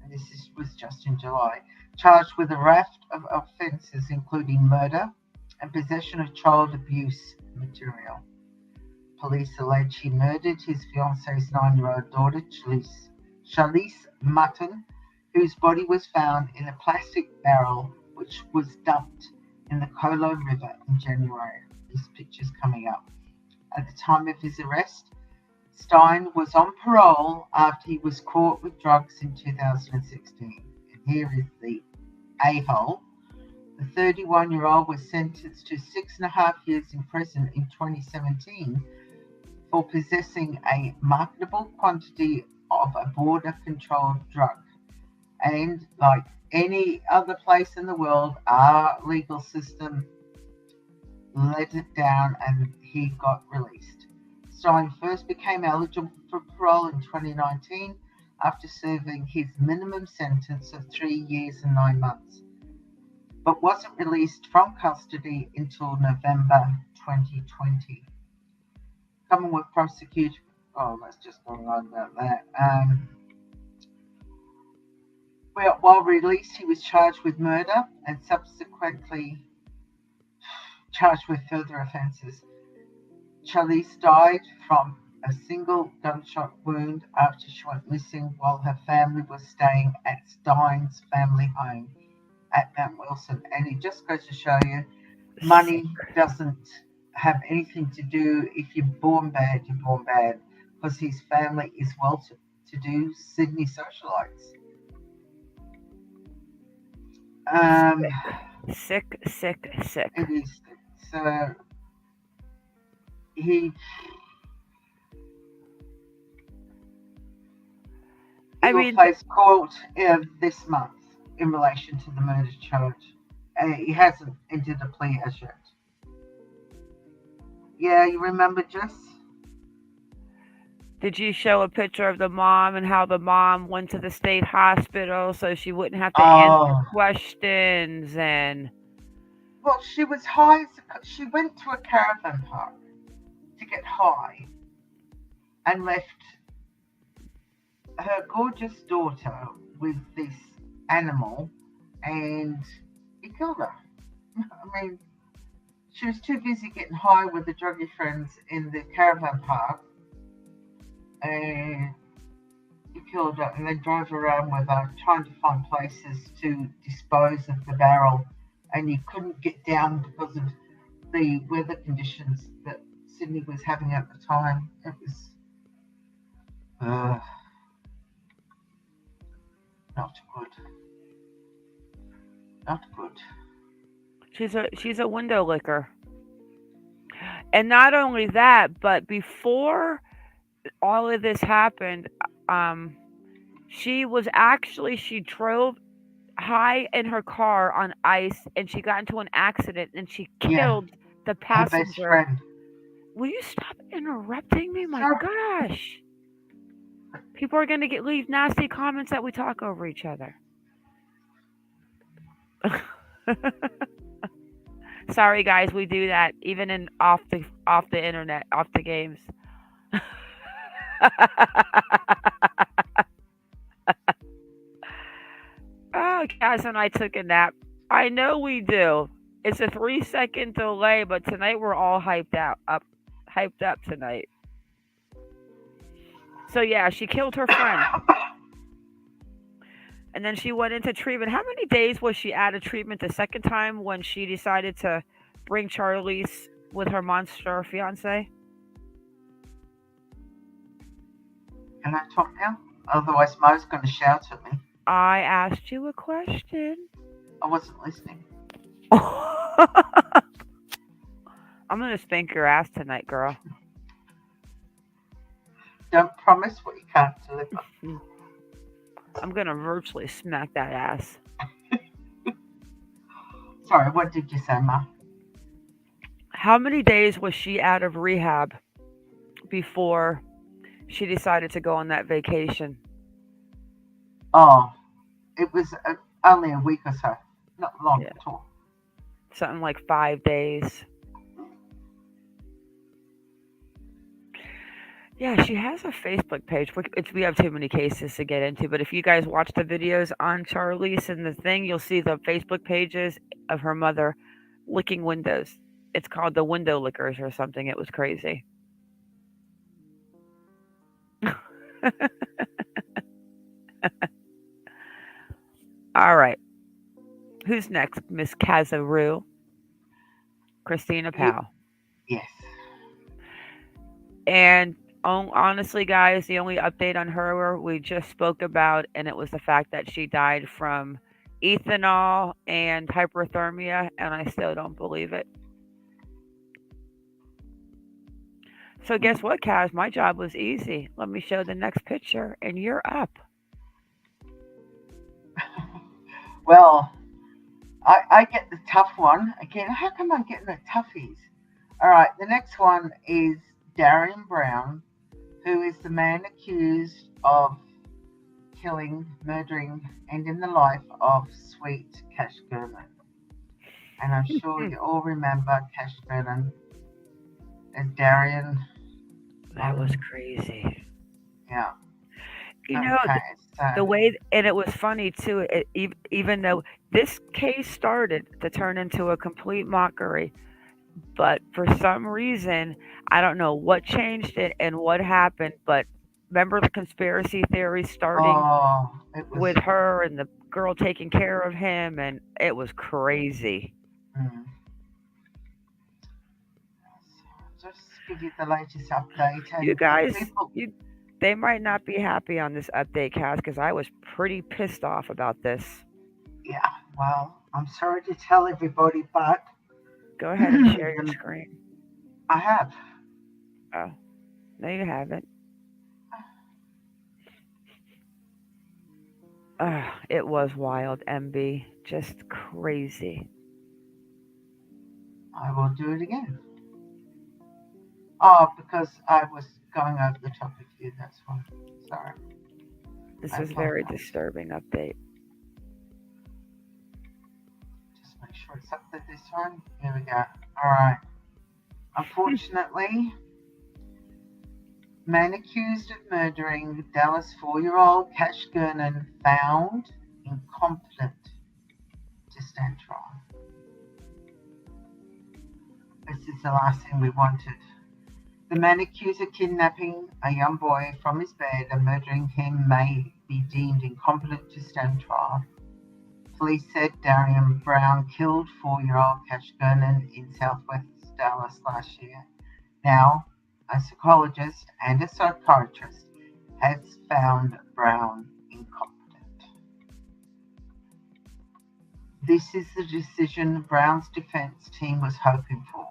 and was just in July, charged with a raft of offences including murder and possession of child abuse material. Police allege he murdered his fiancee's 9-year-old daughter, Charlise Mutton, whose body was found in a plastic barrel which was dumped in the Colo River in January. This picture's coming up. At the time of his arrest, Stein was on parole after he was caught with drugs in 2016. And here is the a-hole. The 31-year-old was sentenced to 6.5 years in prison in 2017 for possessing a marketable quantity of a border-controlled drug. And like any other place in the world, our legal system let it down and he got released. Stein first became eligible for parole in 2019 after serving his minimum sentence of 3 years and 9 months, but wasn't released from custody until November 2020. Commonwealth prosecutor, let's just go on about that. While released, he was charged with murder and subsequently charged with further offences. Charlise died from a single gunshot wound after she went missing while her family was staying at Stein's family home at Mount Wilson. And it just goes to show you, money doesn't have anything to do. If you're born bad, you're born bad, because his family is well-to-do Sydney socialites. Sick. It is. So he will face court this month in relation to the murder charge. He hasn't entered a plea as yet. Yeah, you remember, Jess? Did you show a picture of the mom and how the mom went to the state hospital so she wouldn't have to answer questions? And well, she was high. She went to a caravan park to get high and left her gorgeous daughter with this animal, and he killed her. I mean, she was too busy getting high with the druggy friends in the caravan park, and he killed her and then drove around with her trying to find places to dispose of the barrel, and you couldn't get down because of the weather conditions that Sydney was having at the time. It was not good. Not good. She's a window licker. And not only that, but before all of this happened, she drove high in her car on ice, and she got into an accident, and she killed the passenger. Her best friend. Will you stop interrupting me? My gosh. People are going to leave nasty comments that we talk over each other. Sorry, guys, we do that even in off the internet, off the games. Oh, Cass and I took a nap. I know we do. It's a 3-second delay, but tonight we're all hyped up tonight. So yeah, she killed her friend. And then she went into treatment. How many days was she out of treatment the second time when she decided to bring Charlise with her monster fiance? Can I talk now? Otherwise, Mo's going to shout at me. I asked you a question. I wasn't listening. I'm going to spank your ass tonight, girl. Don't promise what you can't deliver. I'm going to virtually smack that ass. Sorry, what did you say, Ma? How many days was she out of rehab before she decided to go on that vacation? Oh, it was only a week or so. Not long Yeah, at all. something like 5 days. Yeah, she has a Facebook page. We have too many cases to get into, but if you guys watch the videos on Charlise and the thing, you'll see the Facebook pages of her mother licking windows. It's called the window lickers or something. It was crazy. All right. Who's next? Miss Kazaroo. Christina You, Powell. yes. And honestly, guys, the only update on her we just spoke about, and it was the fact that she died from ethanol and hyperthermia, and I still don't believe it. So guess what, Kaz? My job was easy. Let me show the next picture, and you're up. Well, I get the tough one. Again, how come I'm getting the toughies? All right, the next one is Darriynn Brown, who is the man accused of killing, murdering, ending the life of sweet Cash Gurman. And I'm sure you all remember Cash Gurman as Darriynn. That was crazy. Yeah. You know, Okay, the so way, and it was funny too, even though this case started to turn into a complete mockery, but for some reason, I don't know what changed it and what happened, but remember the conspiracy theory starting it was. with her and the girl taking care of him, and it was crazy. Mm, just give you the latest update, You and guys, people. they might not be happy on this update, Cass, because I was pretty pissed off about this. Yeah, well, I'm sorry to tell everybody, but Go ahead and share your screen. I have. Oh, no, you haven't. It was wild, MB. Just crazy. I will do it again. Oh, because I was going over the top of you, that's why. Sorry. This I is very apologize. disturbing update. Just make sure it's up to this one. Here we go. Alright. Unfortunately, man accused of murdering Dallas 4-year-old Cash Gurman found incompetent to stand trial. This is the last thing we wanted. The man accused of kidnapping a young boy from his bed and murdering him may be deemed incompetent to stand trial. Police said Darriynn Brown killed 4-year-old Cash Gurman in southwest Dallas last year. Now, a psychologist and a psychiatrist has found Brown incompetent. This is the decision Brown's defense team was hoping for.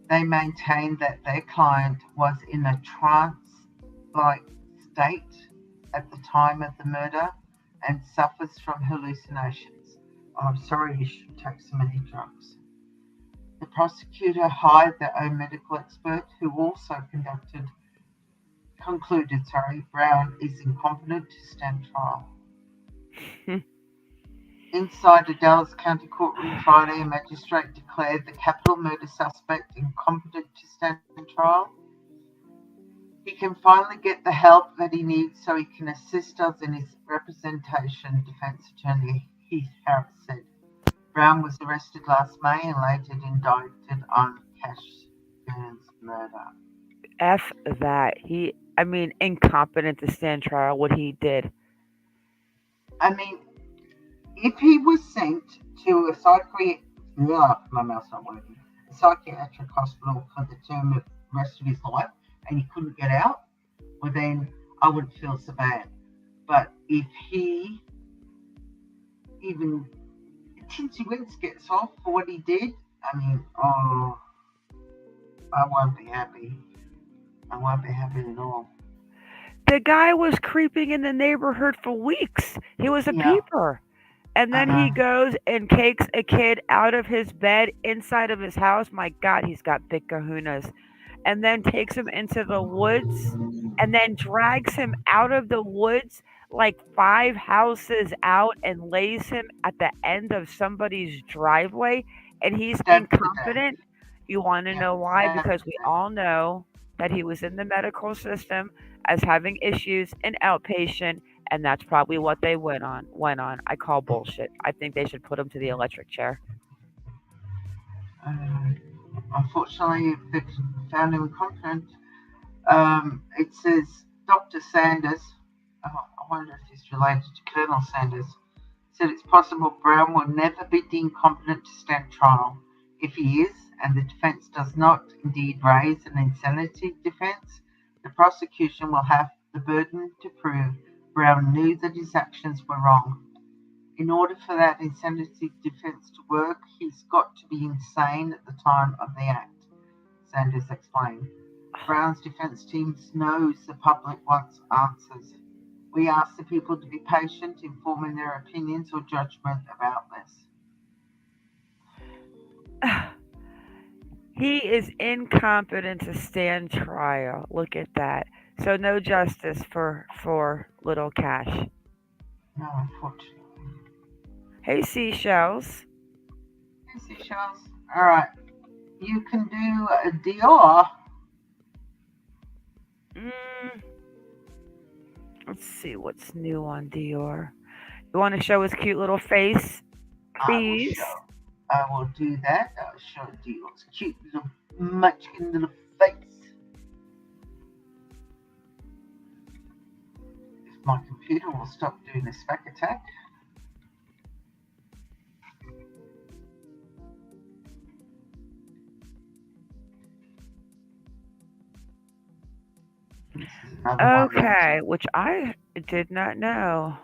They maintained that their client was in a trance-like state at the time of the murder and suffers from hallucinations. Oh, I'm sorry, you should take so many drugs. The prosecutor hired their own medical expert who also concluded Brown is incompetent to stand trial. Inside the Dallas County courtroom Friday, a magistrate declared the capital murder suspect incompetent to stand trial. He can finally get the help that he needs so he can assist us in his representation, defense attorney Heath Harris said. Brown was arrested last May and later indicted on Cash Gurman's murder. F that. Incompetent to stand trial, what he did. I mean, if he was sent to a psychiatric hospital for the rest of his life and he couldn't get out, well then I wouldn't feel so bad. But if he even Tinsy Winks gets off for what he did, I won't be happy. I won't be happy at all. The guy was creeping in the neighborhood for weeks. He was a peeper. And then he goes and takes a kid out of his bed inside of his house. My God, he's got big kahunas. And then takes him into the woods and then drags him out of the woods like 5 houses out and lays him at the end of somebody's driveway. And he's Stabbed to death. incompetent. You want to Yeah, know why? stabbed Because to we death. all know that he was in the medical system as having issues in outpatient, and that's probably what they went on. I call bullshit. I think they should put him to the electric chair. Unfortunately, if they found him incompetent, it says Dr. Sanders, I wonder if he's related to Colonel Sanders, said it's possible Brown will never be deemed competent to stand trial. If he is, and the defence does not indeed raise an insanity defence, the prosecution will have the burden to prove Brown knew that his actions were wrong. In order for that insanity defence to work, he's got to be insane at the time of the act, Sanders explained. Brown's defence team knows the public wants answers. We ask the people to be patient in forming their opinions or judgment about this. He is incompetent to stand trial. Look at that. So no justice for little Cash. No, unfortunately. Hey, seashells. Hey, seashells. All right. You can do a Deorr. Let's see what's new on Deorr. You want to show his cute little face, please? I will do that. I'll show Deorr's cute little munchkin little face. If my computer will stop doing a spec attack. Okay, which I did not know.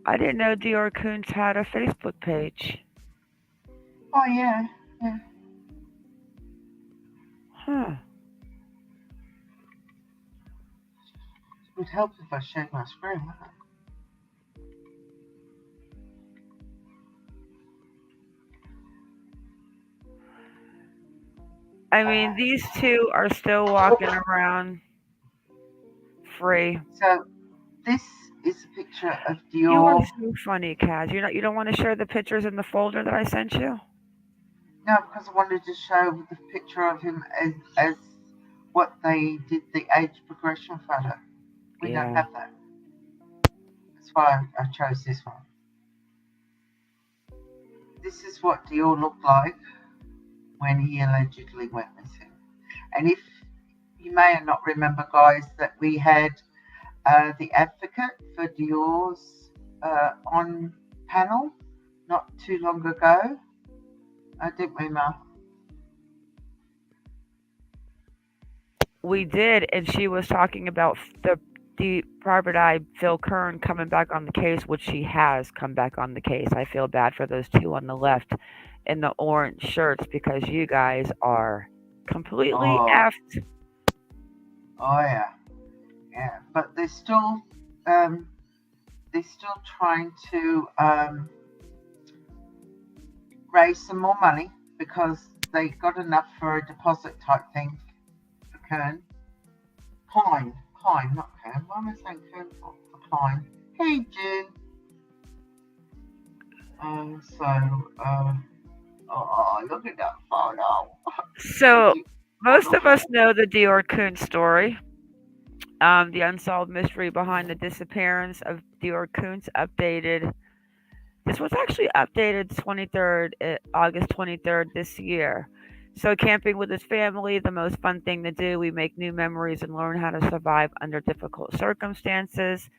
I didn't know Deorr Kunz had a Facebook page. Oh, yeah. Huh. It would help if I shared my screen, wouldn't it? I mean, these two are still walking around free. So, this is a picture of Deorr. You are so funny, Kaz. You don't want to share the pictures in the folder that I sent you? No, because I wanted to show the picture of him as what they did the age progression photo. We don't have that. That's why I chose this one. This is what Deorr looked like when he allegedly went missing. And if you may not remember, guys, that we had the advocate for Deorr's on panel not too long ago. Didn't we, Ma? We did, and she was talking about the private eye Phil Kern coming back on the case, which she has come back on the case. I feel bad for those two on the left in the orange shirts because you guys are completely effed. Oh yeah, but they're still trying to raise some more money because they got enough for a deposit type thing for Kern. Pine, not Kern. Why am I saying Kern for Pine? Hey, June. Look at that photo. So, most of us know the Deorr Kunz story. The unsolved mystery behind the disappearance of Deorr Kunz updated. This was actually updated August 23rd this year. So camping with his family, the most fun thing to do. We make new memories and learn how to survive under difficult circumstances.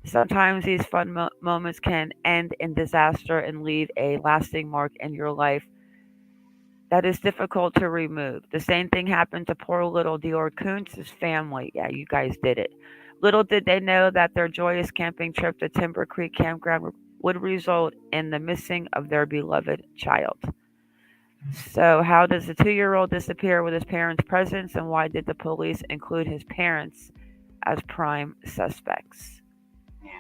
Sometimes these fun moments can end in disaster and leave a lasting mark in your life that is difficult to remove. The same thing happened to poor little Deorr Kunz's family. Yeah, you guys did it. Little did they know that their joyous camping trip to Timber Creek Campground would result in the missing of their beloved child. So, how does the 2-year-old disappear with his parents' presence, and why did the police include his parents as prime suspects? Yeah.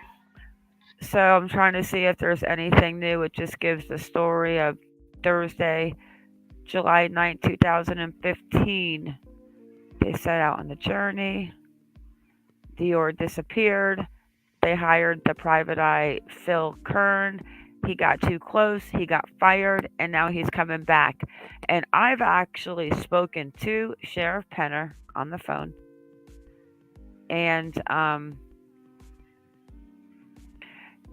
So, I'm trying to see if there's anything new. It just gives the story of Thursday, July 9th, 2015. They set out on the journey. Deorr disappeared. They hired the private eye Phil Kern. He got too close. He got fired, and now he's coming back. And I've actually spoken to Sheriff Penner on the phone, and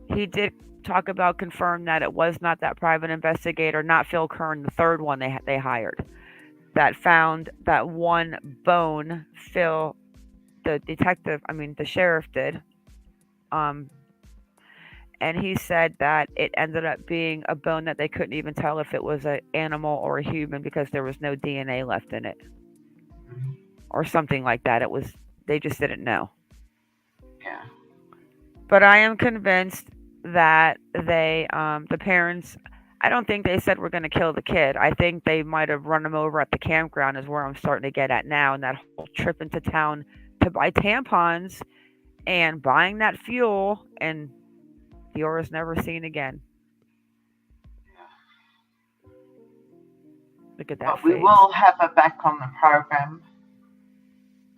he did talk about confirm that it was not that private investigator, not Phil Kern, the third one they hired, that found that one bone. Phil, the detective, I mean the sheriff did. Um, and he said that it ended up being a bone that they couldn't even tell if it was an animal or a human because there was no DNA left in it Mhm. or something like that. It was they just didn't know. Yeah. But I am convinced that the parents, I don't think they said we're going to kill the kid. I think they might have run him over at the campground is where I'm starting to get at now, and that whole trip into town to buy tampons and buying that fuel, and Deorr is never seen again. Look at that But we face. will have her back on the program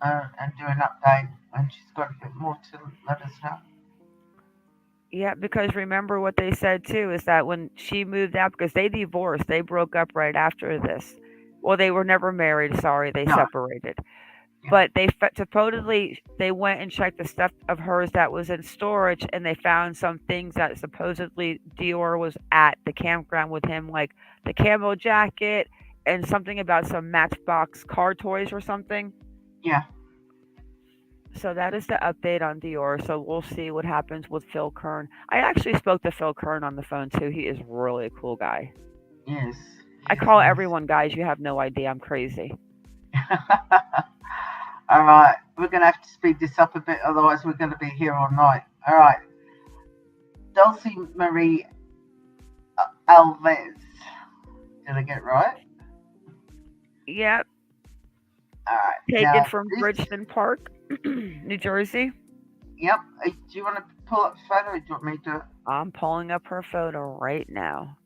and do an update when she's got a bit more to let us know. Yeah, because remember what they said too is that when she moved out, because they divorced, they broke up right after this. Well, they were never married. Sorry, they No. separated. Yeah. But supposedly they went and checked the stuff of hers that was in storage, and they found some things that supposedly Deorr was at the campground with him, like the camo jacket and something about some Matchbox car toys or something. Yeah. So that is the update on Deorr. So we'll see what happens with Phil Kern. I actually spoke to Phil Kern on the phone too. He is really a cool guy. Yes. I Yes. call Yes. everyone guys. You have no idea. I'm crazy. All right. We're going to have to speed this up a bit, otherwise we're going to be here all night. All right. Dulce Marie Alavez. Did I get it right? Yep. All right. Taken Now, from this. Bridgeton Park, New Jersey. Yep. Do you want to pull up the photo or do you want me to? I'm pulling up her photo right now.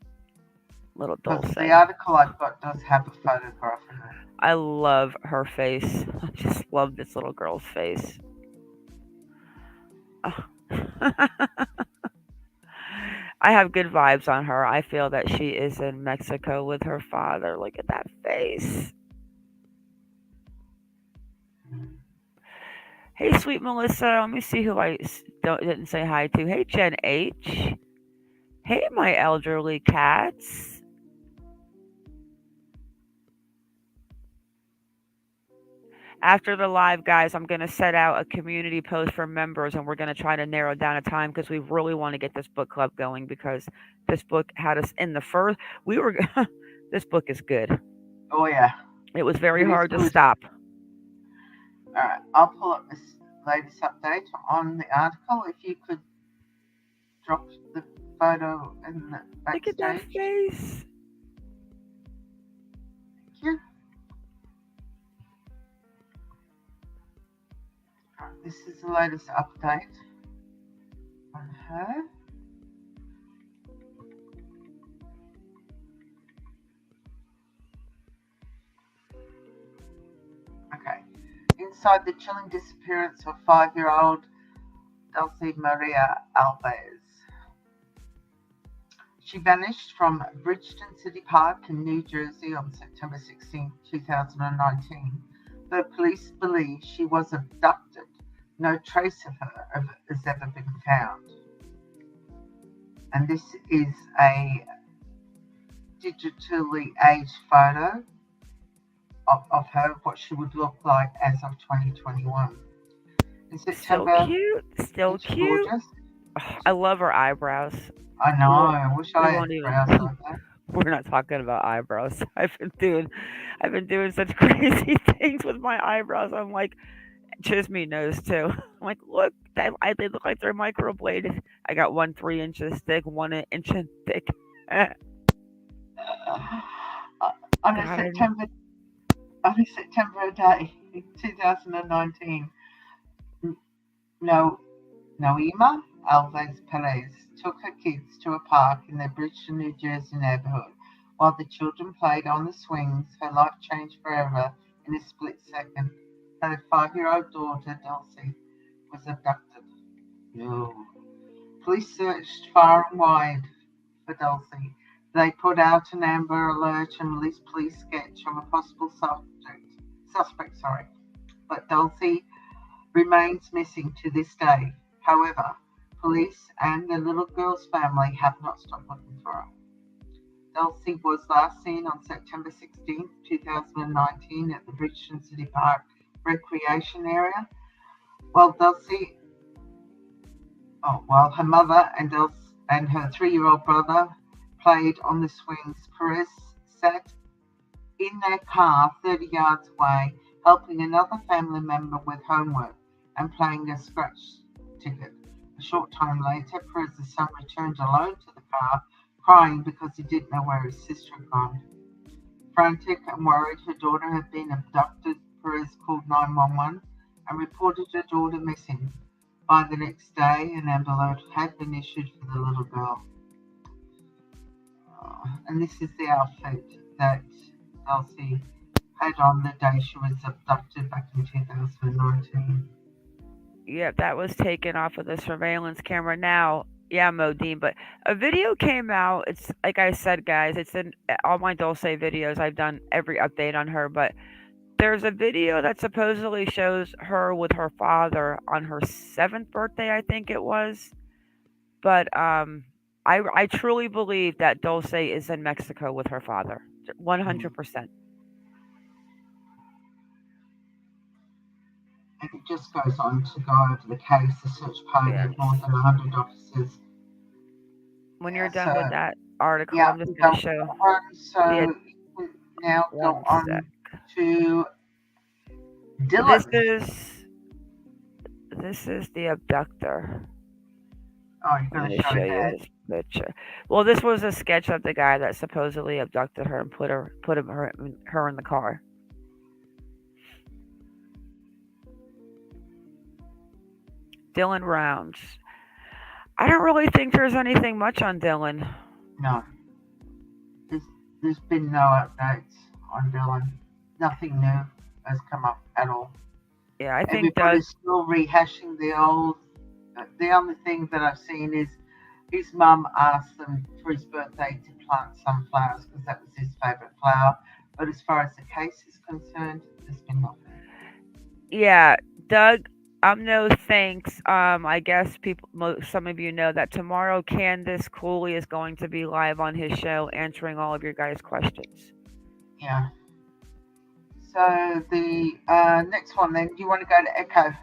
Little Because Dulce. the article I've got does have a photograph in it. I love her face. I just love this little girl's face. Oh. I have good vibes on her. I feel that she is in Mexico with her father. Look at that face. Hey, sweet Melissa. Let me see who didn't say hi to. Hey, Jen H. Hey, my elderly cats. After the live, guys, I'm going to set out a community post for members, and we're going to try to narrow down a time because we really want to get this book club going because this book had us in the first. We were. This book is good. Oh, yeah. It was very It is hard to good. stop. All right. I'll pull up this latest update on the article. If you could drop the photo in the Look at that backstage. face. Thank you. All right, this is the latest update on her. Okay. Inside the chilling disappearance of 5-year-old Dulce Maria Alavez. She vanished from Bridgeton City Park in New Jersey on September 16, 2019, but police believe she was abducted. No trace of her has ever been found. And this is a digitally aged photo of her, what she would look like as of 2021. In Still September, cute. Still it's cute. gorgeous. Oh, I love her eyebrows. I know. I wish I had won't even. brows like that. We're not talking about eyebrows. I've been doing such crazy things with my eyebrows. I'm like, Chisme knows too. I'm like, look, they look like they're microbladed. I got one 3 inches thick, 1 inch thick. On a God, September day in 2019, Noema Alves Perez took her kids to a park in their Bridgeton, New Jersey neighborhood. While the children played on the swings, her life changed forever in a split second. Her 5-year-old daughter, Dulce, was abducted. No. Police searched far and wide for Dulce. They put out an Amber Alert and released police sketch of a possible suspect, but Dulce remains missing to this day. However, police and the little girl's family have not stopped looking for her. Dulce was last seen on September 16, 2019 at the Bridgeton City Park recreation area. While her mother and her 3-year-old brother played on the swings, Perez sat in their car 30 yards away, helping another family member with homework and playing a scratch ticket. A short time later, Perez's son returned alone to the car, crying because he didn't know where his sister had gone. Frantic and worried her daughter had been abducted, Perez called 911 and reported her daughter missing. By the next day, an Amber Alert had been issued for the little girl. And this is the outfit that Dulce had on the day she was abducted back in 2019. yeah, that was taken off of the surveillance camera. Now, yeah, Modine, but a video came out. It's like I said, guys, it's in all my Dulce videos. I've done every update on her, but there's a video that supposedly shows her with her father on her 7th birthday, I think it was. But I truly believe that Dulce is in Mexico with her father, 100%. And it just goes on to go over the case. The search party Yes. of more than 100 officers. When you're Yeah, done with so that article, yeah, I'm just going to show. so Yeah, you can now go one on sec. to This Dylan. is the abductor. Oh, you're I'm going going to to show show you that. his picture. Well, this was a sketch of the guy that supposedly abducted her and put her in the car. Dylan Rounds. I don't really think there's anything much on Dylan. No, there's been no updates on Dylan. Nothing new has come up at all. Yeah, I think Doug. Everybody's still rehashing the old. The only thing that I've seen is his mum asked them for his birthday to plant sunflowers because that was his favourite flower. But as far as the case is concerned, there's been nothing. Yeah, Doug. No thanks. I guess some of you know that tomorrow Candace Cooley is going to be live on his show answering all of your guys' questions. Yeah. So the next one then, do you want to go to Echo?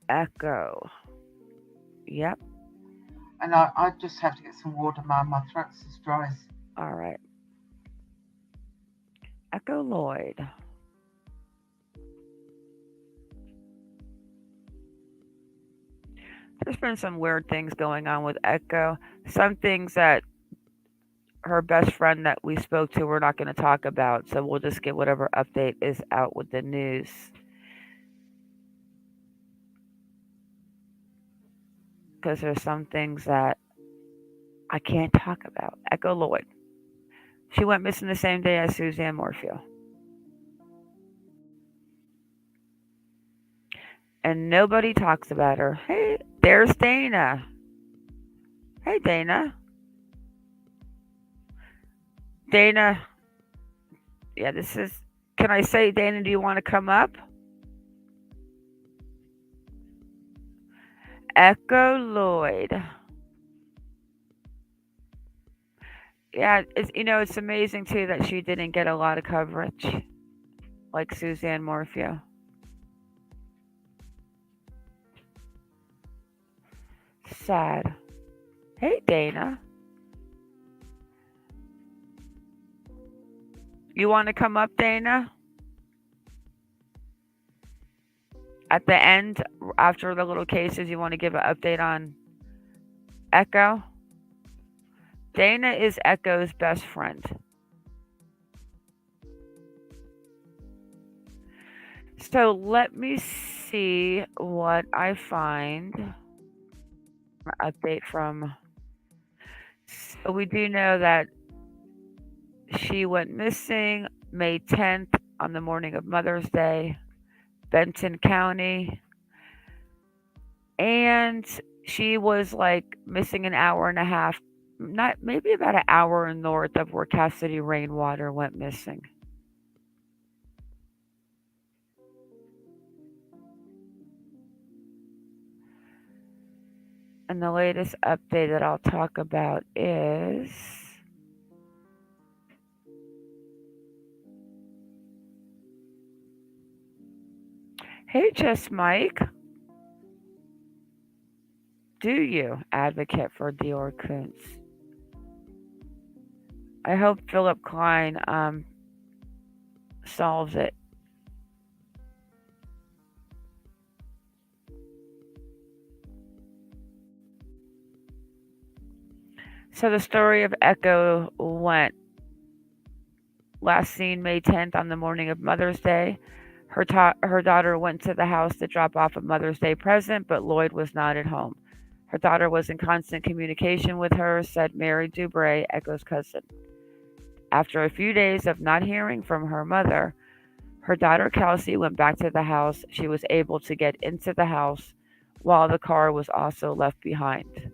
Echo. Yep. And I just have to get some water, man. My throat's as dry as... All right. Echo Lloyd. There's been some weird things going on with Echo. Some things that her best friend that we spoke to, we're not going to talk about. So we'll just get whatever update is out with the news. Because there's some things that I can't talk about. Echo Lloyd. She went missing the same day as Suzanne Morphew. And nobody talks about her. Hey, there's Dana. Hey, Dana. Dana. Yeah, this is... Can I say, Dana, do you want to come up? Echo Lloyd. Yeah, it's amazing, too, that she didn't get a lot of coverage. Like Suzanne Morphew. Sad. Hey, Dana. You want to come up, Dana? At the end, after the little cases, you want to give an update on Echo? Dana is Echo's best friend. So let me see what I find. Update from. So we do know that she went missing May 10th on the morning of Mother's Day, Benton County. And she was like missing an hour and a half, not maybe about an hour north of where Cassidy Rainwater went missing. And the latest update that I'll talk about is hey, Just Mike. Do you advocate for Deorr Kunz? I hope Philip Klein solves it. So the story of Echo went last seen May 10th on the morning of Mother's Day. Her daughter went to the house to drop off a Mother's Day present, but Lloyd was not at home. Her daughter was in constant communication with her, said Mary Dubray, Echo's cousin. After a few days of not hearing from her mother, her daughter Kelsey went back to the house. She was able to get into the house while the car was also left behind.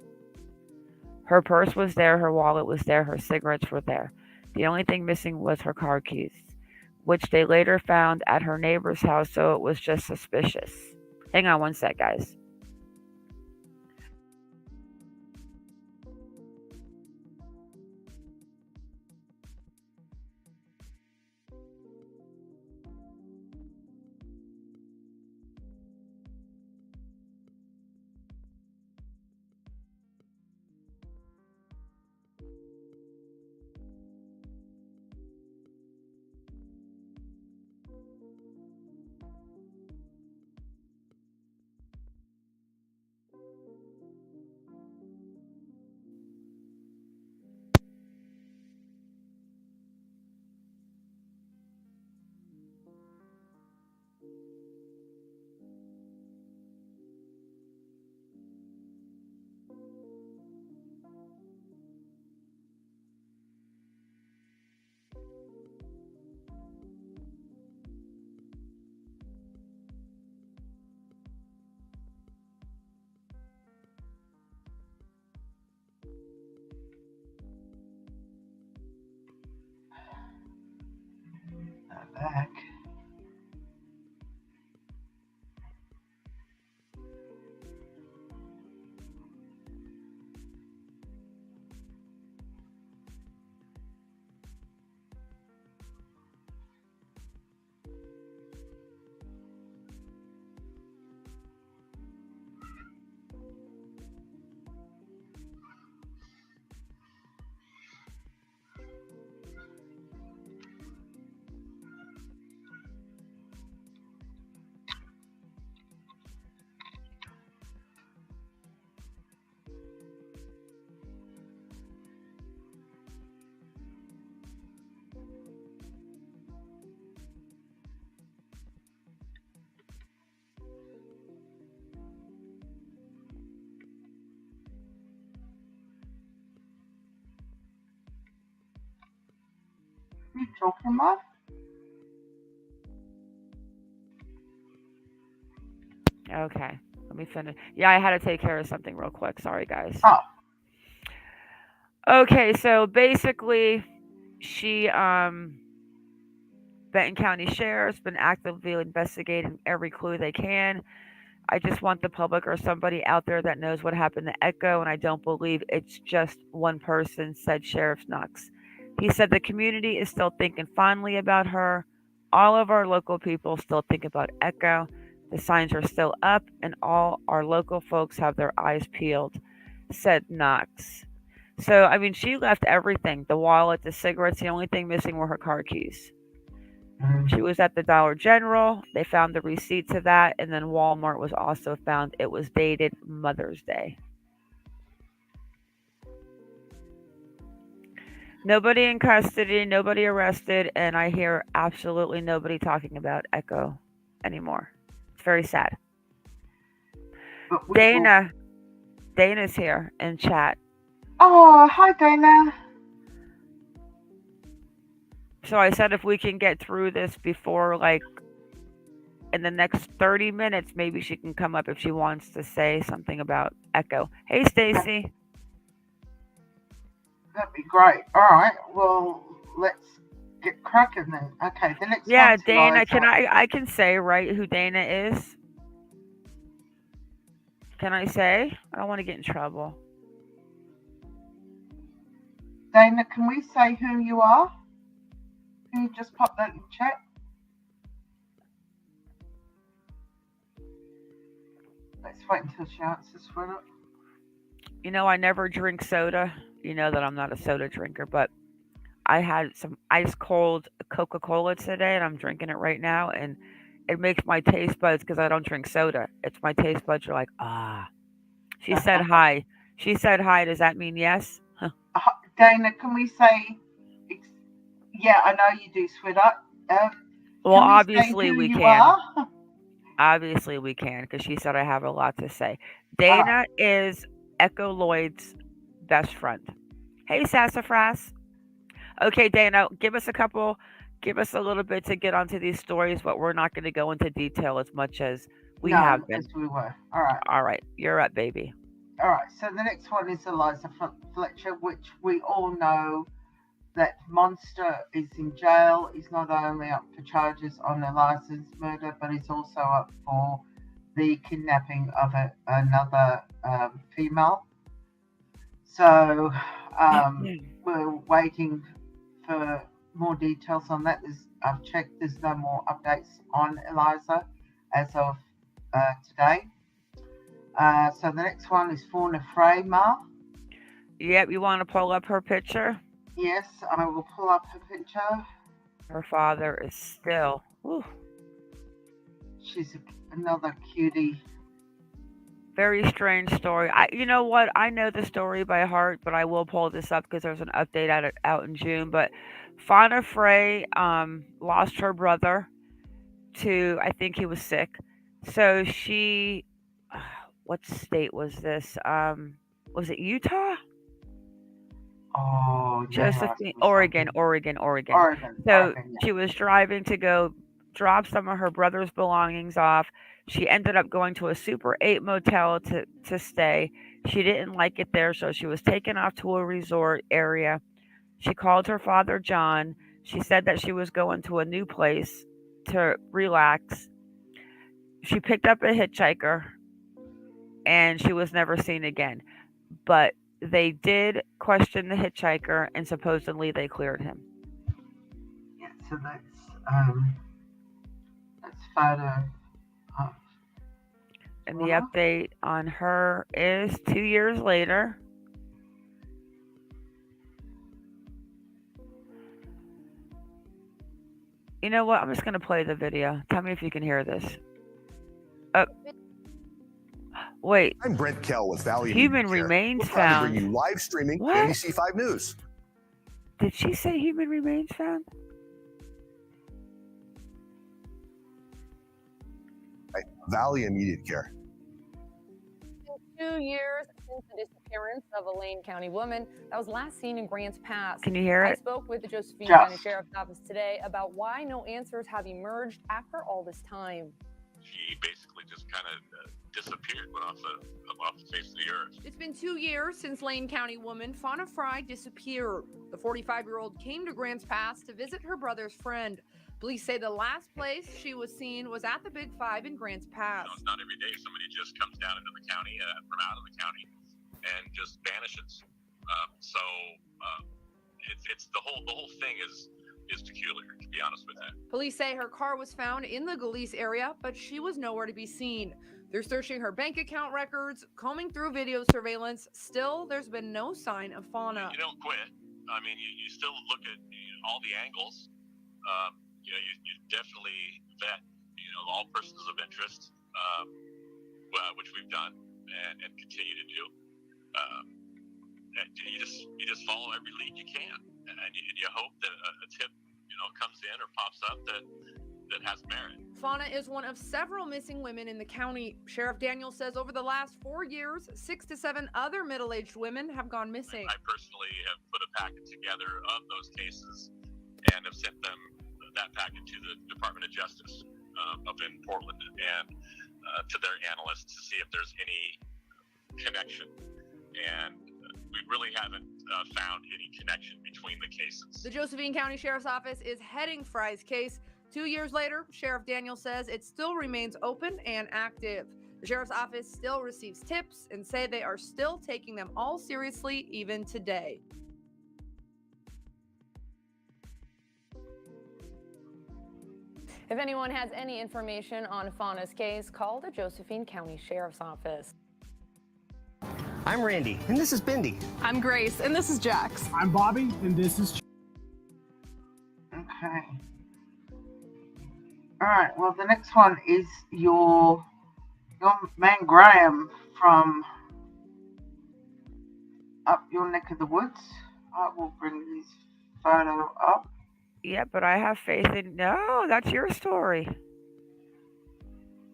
Her purse was there, her wallet was there, her cigarettes were there. The only thing missing was her car keys, which they later found at her neighbor's house, so it was just suspicious. Hang on one sec, guys. Back. You talking, Mom? Okay, let me finish. Yeah, I had to take care of something real quick. Sorry, guys. Oh. Okay, so basically, she Benton County Sheriff's been actively investigating every clue they can. I just want the public or somebody out there that knows what happened to Echo, and I don't believe it's just one person, said Sheriff Knox. He said the community is still thinking fondly about her. All of our local people still think about Echo. The signs are still up, and all our local folks have their eyes peeled, said Knox. So, I mean, she left everything, the wallet, the cigarettes. The only thing missing were her car keys. She was at the Dollar General. They found the receipt to that, and then Walmart was also found. It was dated Mother's Day. Nobody in custody, nobody arrested, and I hear absolutely nobody talking about Echo anymore. It's very sad. But we will... Dana's here in chat. Oh, hi, Dana. So I said if we can get through this before, like, in the next 30 minutes, maybe she can come up if she wants to say something about Echo. Hey, Stacy. That'd be great. All right. Well, let's get cracking then. Okay. The next Yeah, one's Dana. Eliza. I can say, right, who Dana is? Can I say? I don't want to get in trouble. Dana, can we say who you are? Can you just pop that in chat? Let's wait until she answers for it. You know, I never drink soda. You know that I'm not a soda drinker, but I had some ice cold Coca-Cola today, and I'm drinking it right now, and it makes my taste buds, because I don't drink soda. It's my taste buds are like, ah. She said hi. She said hi. Does that mean yes? Huh. Dana, can we say? Yeah, I know you do, sweetheart. Well, obviously we can. Are? Obviously we can, because she said I have a lot to say. Dana is Echo Lloyd's best friend. Hey, Sassafras. Okay, Dana, give us a little bit to get onto these stories, but we're not going to go into detail as much as we have been. As we were. All right. All right, you're up, baby. All right, so the next one is Eliza Fletcher, which we all know that Monster is in jail. He's not only up for charges on Eliza's murder, but he's also up for the kidnapping of another female. So we're waiting for more details on that. I've checked, there's no more updates on Eliza as of today. So the next one is Fauna Frey, Ma. Yep, you want to pull up her picture? Yes, I will pull up her picture. Her father is still. Whew. She's another cutie. Very strange story. You know what? I know the story by heart, but I will pull this up because there's an update out in June. But Fauna Frey lost her brother to, I think he was sick. So she, what state was this? Was it Utah? Oh, Josephine, Oregon. So she was driving to go drop some of her brother's belongings off. She ended up going to a Super 8 motel to stay. She didn't like it there, so she was taken off to a resort area. She called her father, John. She said that she was going to a new place to relax. She picked up a hitchhiker, and she was never seen again. But they did question the hitchhiker, and supposedly they cleared him. Yeah, so that's photo. And the update on her is 2 years later. You know what? I'm just going to play the video. Tell me if you can hear this. Wait. I'm Brent Kell with Valiant. Human remains found. Bring you live streaming what? NBC 5 News. Did she say human remains found? Valley Immediate Care. 2 years since the disappearance of a Lane County woman that was last seen in Grants Pass. Can you hear it? I spoke with the Josephine County Sheriff's Office today about why no answers have emerged after all this time. She basically just kind of disappeared, went off the face of the earth. It's been 2 years since Lane County woman Fauna Fry disappeared. The 45-year-old came to Grants Pass to visit her brother's friend. Police say the last place she was seen was at the Big Five in Grants Pass. It's not every day somebody just comes down into the county, from out of the county, and just vanishes. It's the whole thing is peculiar, to be honest with you. Police say her car was found in the Galice area, but she was nowhere to be seen. They're searching her bank account records, combing through video surveillance. Still, there's been no sign of Fauna. You don't quit. I mean, you still look at all the angles. You definitely vet, all persons of interest, which we've done and continue to do. And you just follow every lead you can, and you hope that a tip, comes in or pops up that that has merit. Fauna is one of several missing women in the county. Sheriff Daniel says over the last 4 years, 6 to 7 other middle-aged women have gone missing. I personally have put a packet together of those cases and have sent that packet to the Department of Justice up in Portland and to their analysts to see if there's any connection. And we really haven't found any connection between the cases. The Josephine County Sheriff's Office is heading Fry's case. 2 years later, Sheriff Daniel says it still remains open and active. The Sheriff's Office still receives tips and say they are still taking them all seriously even today. If anyone has any information on Fauna's case, call the Josephine County Sheriff's Office. I'm Randy, and this is Bindi. I'm Grace, and this is Jax. I'm Bobby, and this is... Okay. Alright, well, the next one is your man Graham from up your neck of the woods. I will bring his photo up. Yeah, but I have faith in... No, that's your story.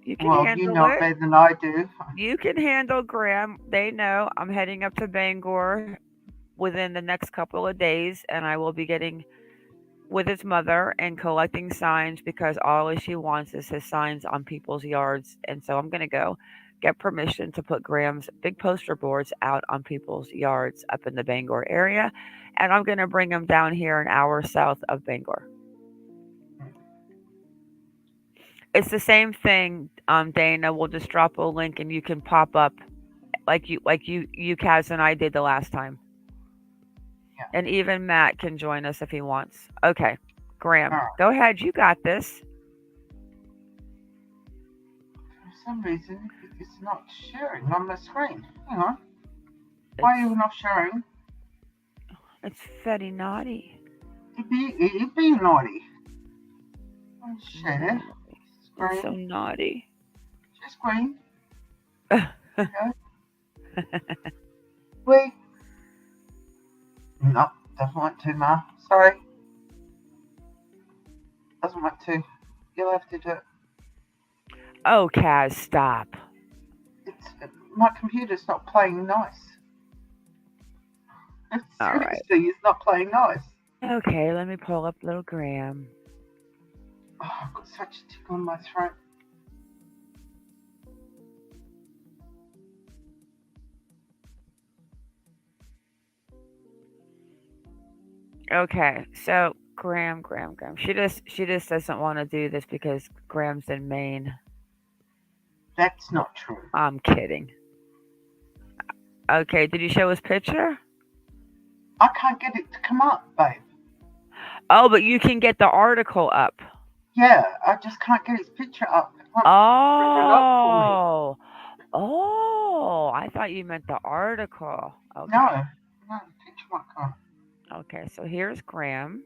You can Well, handle you know it better than I do. You can handle Graham. They know I'm heading up to Bangor within the next couple of days, and I will be getting with his mother and collecting signs because all she wants is his signs on people's yards. And so I'm going to go get permission to put Graham's big poster boards out on people's yards up in the Bangor area. And I'm going to bring him down here an hour south of Bangor. It's the same thing, Dana. We'll just drop a link and you can pop up like you Kaz and I did the last time. Yeah. And even Matt can join us if he wants. Okay, Graham, All right. Go ahead. You got this. For some reason, it's not sharing on the screen. Hang on. Why are you not sharing? It's very naughty. It'd be naughty. I'll share. It's so naughty. Just green. Wait. No, doesn't want to, Ma. Sorry. Doesn't want to. You'll have to do it. Oh, Kaz, stop. My computer's not playing nice. All right. Seriously, it's not playing nice. Okay, let me pull up little Graham. Oh, I've got such a tickle in my throat. Okay, so Graham. She just doesn't want to do this because Graham's in Maine. That's not true. I'm kidding. Okay, did you show his picture? I can't get it to come up, babe. Oh, but you can get the article up. Yeah, I just can't get his picture up. Oh, I thought you meant the article. Okay. No, the picture won't come. Okay, so here's Graham.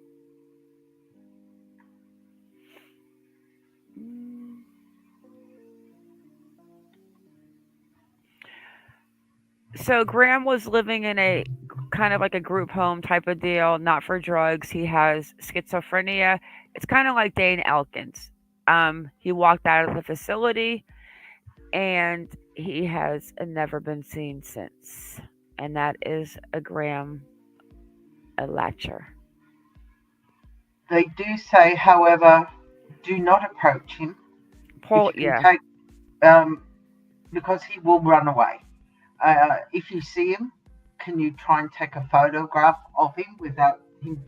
So Graham was living in a kind of like a group home type of deal, not for drugs. He has schizophrenia. It's kind of like Dane Elkins. He walked out of the facility and he has never been seen since. And that is a Graham Fletcher. They do say, however, do not approach him. Because he will run away. If you see him, can you try and take a photograph of him without him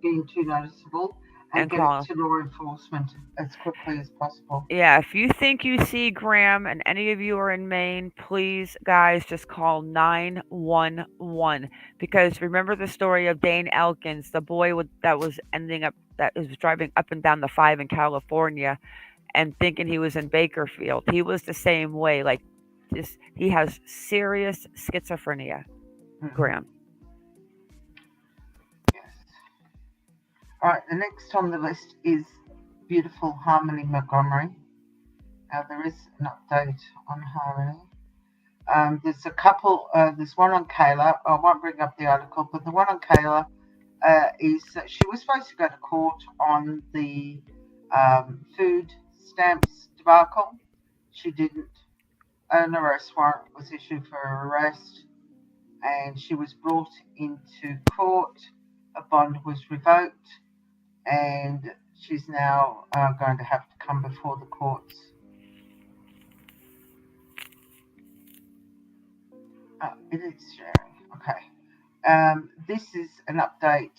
being too noticeable and get it to law enforcement as quickly as possible? Yeah, if you think you see Graham and any of you are in Maine, please, guys, just call 911. Because remember the story of Dane Elkins, the boy that was driving up and down the 5 in California and thinking he was in Bakerfield. He was the same way, like he has serious schizophrenia. Graham. Yes. All right, the next on the list is beautiful Harmony Montgomery. Now there is an update on Harmony. There's a couple. There's one on Kayla. I won't bring up the article, but the one on Kayla is that she was supposed to go to court on the food stamps debacle. She didn't. An arrest warrant was issued for her arrest, and she was brought into court. A bond was revoked, and she's now going to have to come before the courts. It is sharing. Okay. This is an update.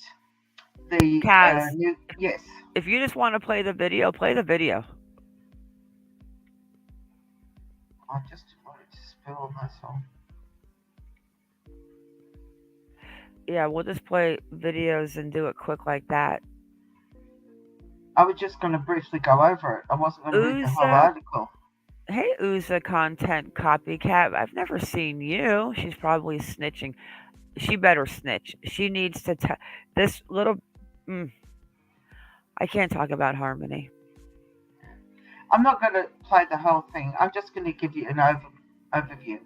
The Kaz, new yes. if you just want to play the video, play the video. I just wanted to spill this all. Yeah, we'll just play videos and do it quick like that. I was just going to briefly go over it. I wasn't going to read the whole article. Hey, Uza content copycat. I've never seen you. She's probably snitching. She better snitch. She needs to this little... I can't talk about Harmony. I'm not going to play the whole thing. I'm just going to give you an overview.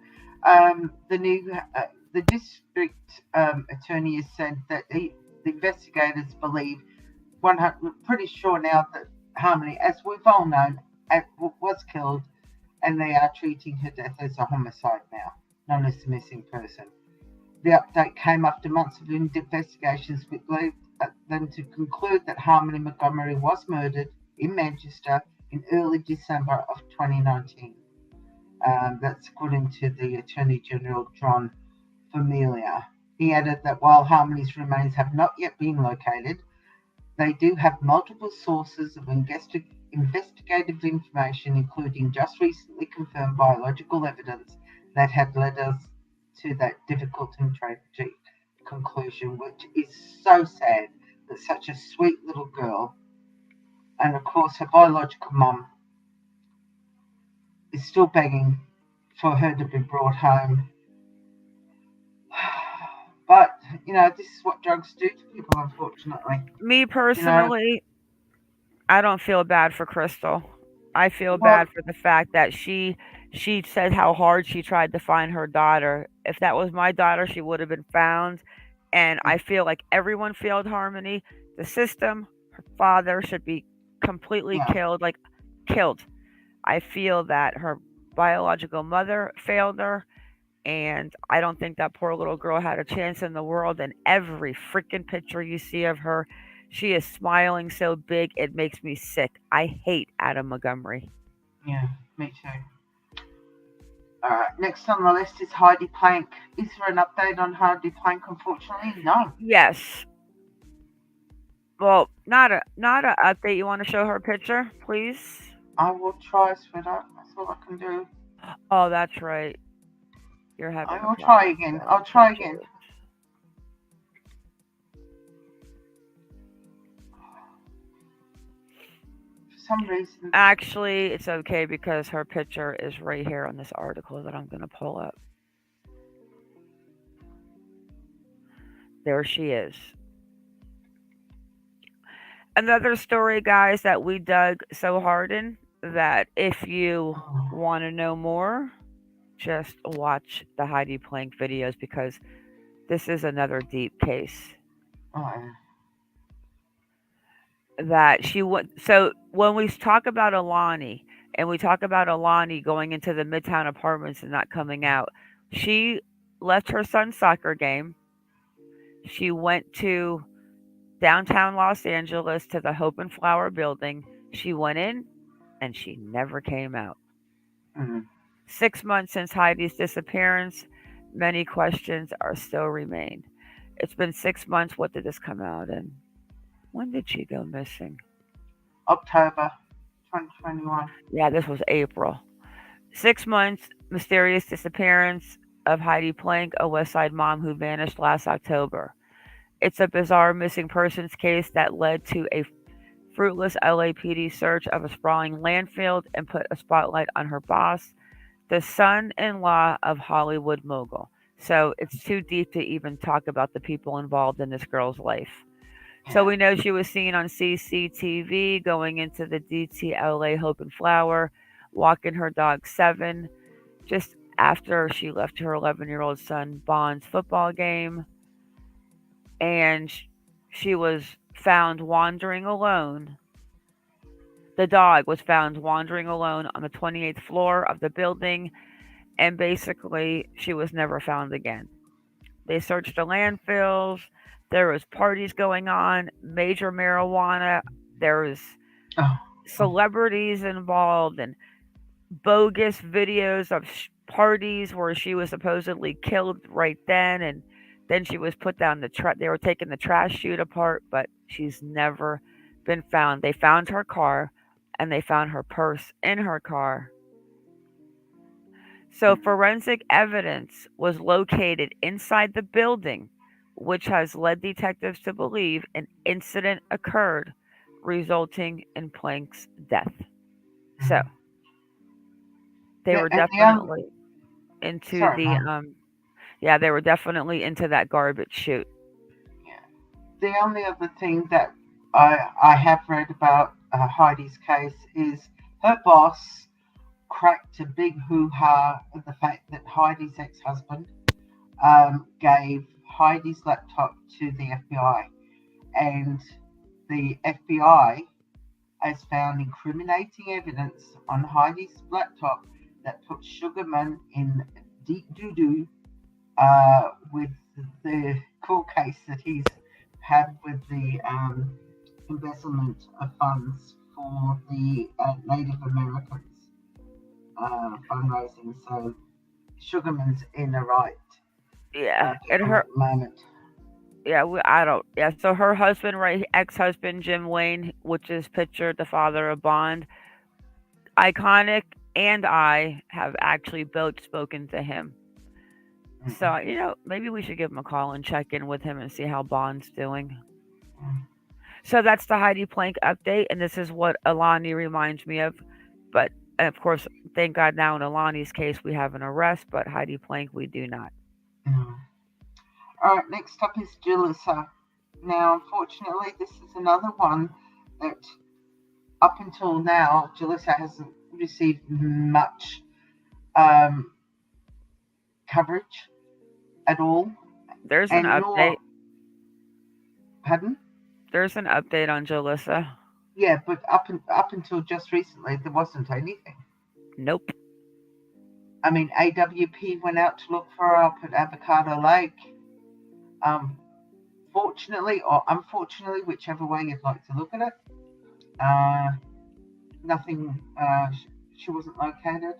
The district attorney has said that the investigators believe, we're pretty sure now that Harmony, as we've all known, was killed, and they are treating her death as a homicide now, not as a missing person. The update came after months of investigations which led them to conclude that Harmony Montgomery was murdered in Manchester in early December of 2019. That's according to the Attorney General, John Familia. He added that while Harmony's remains have not yet been located, they do have multiple sources of investigative information, including just recently confirmed biological evidence that had led us to that difficult and tragic conclusion, which is so sad that such a sweet little girl, and of course her biological mum, is still begging for her to be brought home. But, this is what drugs do to people, unfortunately. Me personally, I don't feel bad for Krystal. I feel bad for the fact that she said how hard she tried to find her daughter. If that was my daughter, she would have been found. And I feel like everyone failed Harmony. The system, her father should be completely killed. I feel that her biological mother failed her. And I don't think that poor little girl had a chance in the world. And every freaking picture you see of her, she is smiling so big, it makes me sick. I hate Adam Montgomery. Yeah, me too. All right, next on the list is Heidi Planck. Is there an update on Heidi Planck? Unfortunately, no. Yes. Well, not a update. You want to show her picture, please? I will try, sweetheart. That's all I can do. Oh, that's right. You're having. I will try again. I'll try again. For some reason. Actually, it's okay because her picture is right here on this article that I'm going to pull up. There she is. Another story, guys, that we dug so hard in that if you want to know more, just watch the Heidi Planck videos because this is another deep case. That she went. So when we talk about Alani and we talk about Alani going into the Midtown Apartments and not coming out, she left her son's soccer game. She went to downtown Los Angeles to the Hope and Flower building. She went in and she never came out. 6 months since Heidi's disappearance, many questions are still remain. It's been 6 months. What did this come out in? When did she go missing? October 2021. Yeah, this was April. 6 months, mysterious disappearance of Heidi Planck, a West Side mom who vanished last October. It's a bizarre missing persons case that led to a fruitless LAPD search of a sprawling landfill and put a spotlight on her boss, the son-in-law of Hollywood mogul. So it's too deep to even talk about the people involved in this girl's life. So we know she was seen on CCTV going into the DTLA Hope and Flower, walking her dog Seven, just after she left her 11-year-old son Bond's football game. And she was found wandering alone The dog was found wandering alone on the 28th floor of the building, and basically, she was never found again. They searched the landfills. There was parties going on, major marijuana. There was Oh, celebrities involved, and bogus videos of parties where she was supposedly killed right then, and then she was put down the they were taking the trash chute apart, but she's never been found. They found her car, and they found her purse in her car. So forensic evidence was located inside the building, which has led detectives to believe an incident occurred, resulting in Planck's death. So they were definitely into they were definitely into that garbage chute. Yeah. The only other thing that I have read about Heidi's case is her boss cracked a big hoo-ha of the fact that Heidi's ex-husband gave Heidi's laptop to the FBI, and the FBI has found incriminating evidence on Heidi's laptop that puts Sugarman in deep doo-doo with the court case that he's had with the embezzlement of funds for the Native Americans fundraising. So Sugarman's in a right. Yeah, and her moment. Yeah, I don't. Yeah, so her husband, right, ex-husband Jim Wayne, which is pictured the father of Bond, Iconic, and I have actually both spoken to him. So maybe we should give him a call and check in with him and see how Bond's doing. So that's the Heidi Planck update, and this is what Alani reminds me of. But of course, thank God now in Alani's case we have an arrest, but Heidi Planck we do not. All right, next up is Jolissa. Now, unfortunately, this is another one that up until now, Jolissa hasn't received much coverage at all. There's an update. Pardon? There's an update on Jolissa. Yeah, but up until just recently, there wasn't anything. Nope. I mean, AWP went out to look for her up at Avocado Lake. Fortunately or unfortunately, whichever way you'd like to look at it, nothing. She wasn't located.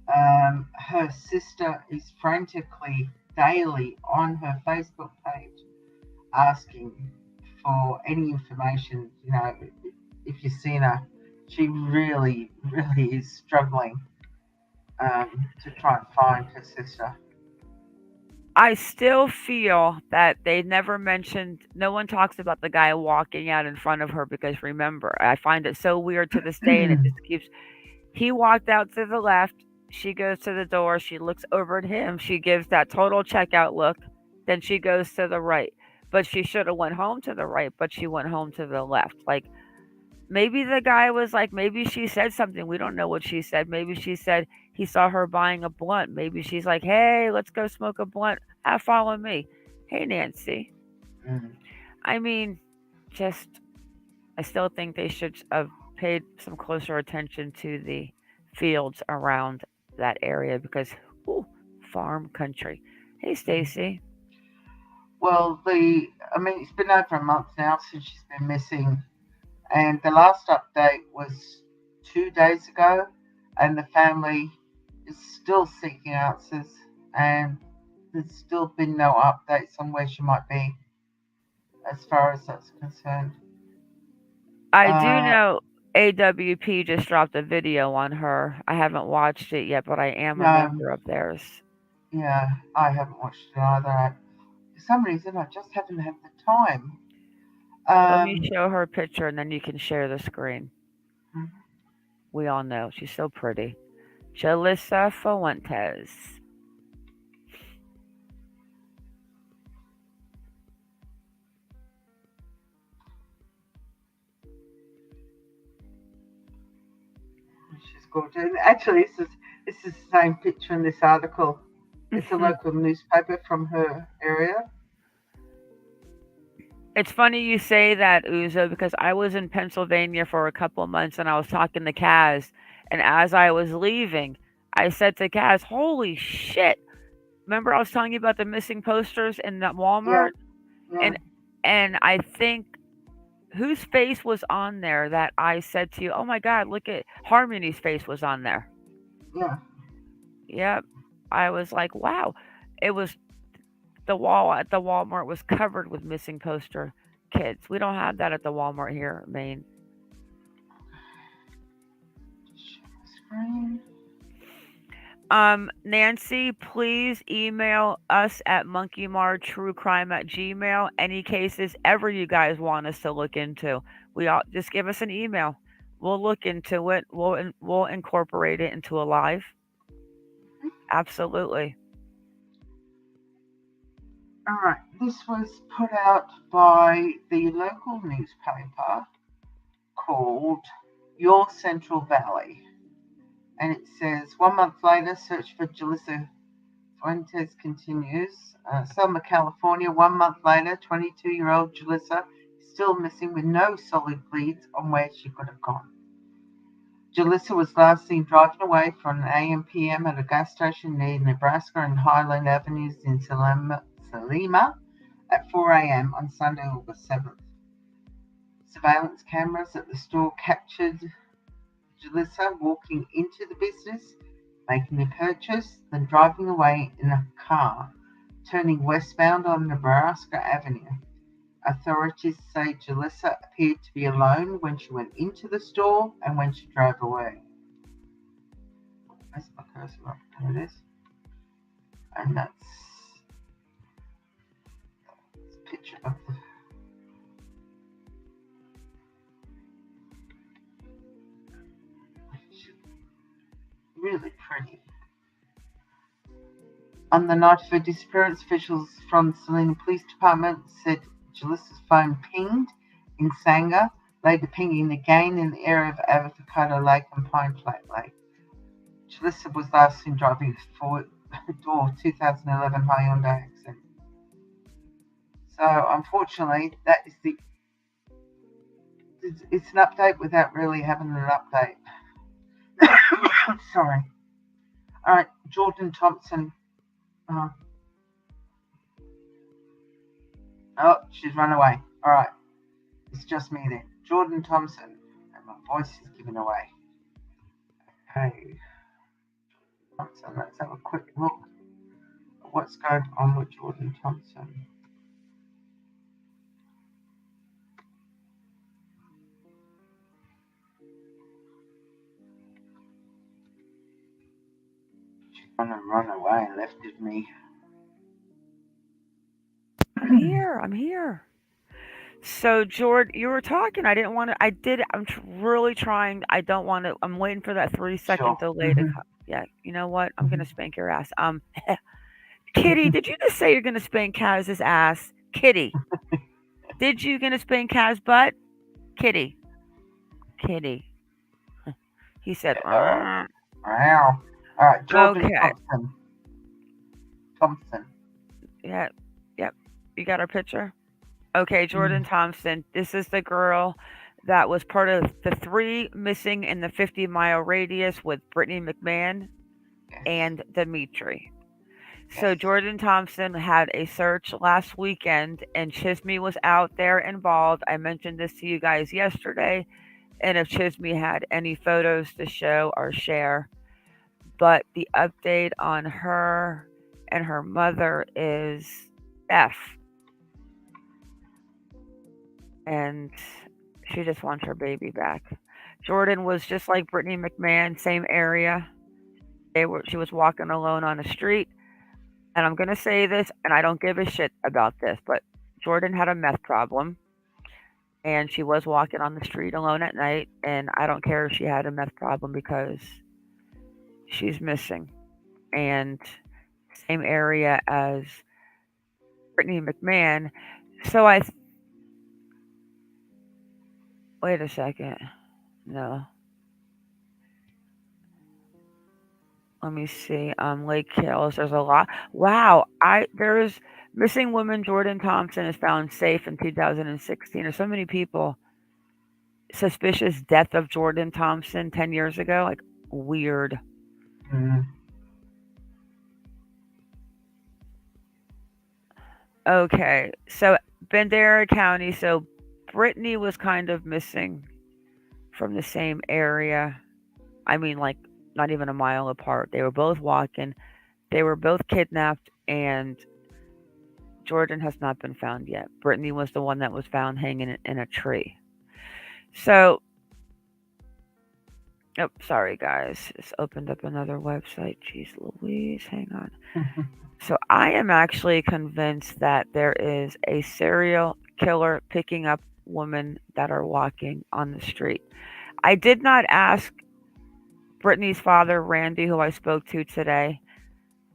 Her sister is frantically daily on her Facebook page asking for any information. If you've seen her, she really, really is struggling to try and find her sister. I still feel that they never mentioned, no one talks about the guy walking out in front of her because remember, I find it so weird to this day and it just keeps, he walked out to the left, she goes to the door, she looks over at him, she gives that total checkout look, then she goes to the right. But she should have went home to the right, but she went home to the left. Like, maybe the guy was like, maybe she said something. We don't know what she said. Maybe she said he saw her buying a blunt. Maybe she's like, hey, let's go smoke a blunt. Follow me. Hey, Nancy. I mean, I still think they should have paid some closer attention to the fields around that area because, farm country. Hey, Stacy. Well, it's been over a month now since she's been missing. And the last update was 2 days ago, and the family is still seeking answers, and there's still been no updates on where she might be, as far as that's concerned. I do know AWP just dropped a video on her. I haven't watched it yet, but I am a member of theirs. Yeah, I haven't watched it either. For some reason, I just haven't had the time. Let me show her a picture and then you can share the screen. Mm-hmm. We all know. She's so pretty. Jolissa Fuentes. She's gorgeous. Actually, this is the same picture in this article. It's a local newspaper from her area. It's funny you say that, Uzo, because I was in Pennsylvania for a couple of months and I was talking to Kaz. And as I was leaving, I said to Kaz, "Holy shit. Remember I was telling you about the missing posters in that Yeah, Walmart?" yeah, And I think whose face was on there that I said to you, "Oh my God, look at Harmony's face was on there." yeah. Yep. I was like, wow. It was the wall at the Walmart was covered with missing poster kids. We don't have that at the Walmart here in Maine. Screen. Nancy, please email us at monkeymartruecrime@gmail. Any cases ever you guys want us to look into. We all just give us an email. We'll look into it. We'll incorporate it into a live. Absolutely. All right. This was put out by the local newspaper called Your Central Valley. And it says, 1 month later, search for Jolissa Fuentes continues. Selma, California, 1 month later, 22-year-old Jolissa is still missing with no solid leads on where she could have gone. Jolissa was last seen driving away from an AM PM at a gas station near Nebraska and Highland Avenues in Salima at 4 a.m. on Sunday, August 7th. Surveillance cameras at the store captured Jolissa walking into the business, making a purchase, then driving away in a car, turning westbound on Nebraska Avenue. Authorities say Jolissa appeared to be alone when she went into the store and when she drove away. Where's my cursor? There it is. And that's a picture of the really pretty. On the night of her disappearance, officials from the Salina Police Department said Jolissa's phone pinged in Sanger, later pinging again in the area of Avocado Lake and Pine Flat Lake. Jolissa was last seen driving a four-door 2011 Hyundai Accent. So, unfortunately, that is it's an update without really having an update. Sorry. All right, Jordan Thompson. Oh, she's run away. All right, it's just me then. Jordan Thompson, and my voice is giving away. Okay, Thompson. Let's have a quick look at what's going on with Jordan Thompson. She's gonna run away and left it me. I'm here. I'm here. So, Jord, you were talking. I didn't want to. I did. I'm really trying. I don't want to. I'm waiting for that 3 second delay to come. Yeah. You know what? I'm gonna spank your ass. Kitty, did you just say you're gonna spank Kaz's ass? Kitty, did you gonna spank Kaz's butt? Kitty. He said. Wow. All right, Jordan Okay. Thompson. Yeah. Yep. You got our picture. Okay, Jordan Thompson. This is the girl that was part of the 3 missing in the 50-mile radius with Brittany McMahon and Dimitri. So Jordan Thompson had a search last weekend, and Chisme was out there involved. I mentioned this to you guys yesterday, and if Chisme had any photos to show or share. But the update on her and her mother is F. And she just wants her baby back. Jordan was just like Brittany McMahon, same area. She was walking alone on the street. And I'm going to say this, and I don't give a shit about this, but Jordan had a meth problem. And she was walking on the street alone at night. And I don't care if she had a meth problem because she's missing. And same area as Brittany McMahon. So wait a second. No. Let me see. Lake Hills. There's a lot. Wow. Missing woman Jordan Thompson is found safe in 2016. There's so many people. Suspicious death of Jordan Thompson 10 years ago. Like, weird. Okay, so Bandera County. So Brittany was kind of missing from the same area. I mean, like, not even a mile apart. They were both walking. They were both kidnapped, and Jordan has not been found yet. Brittany was the one that was found hanging in a tree. So, oh, sorry guys, just opened up another website. Jeez Louise, hang on. So I am actually convinced that there is a serial killer picking up women that are walking on the street. I did not ask Brittany's father, Randy, who I spoke to today,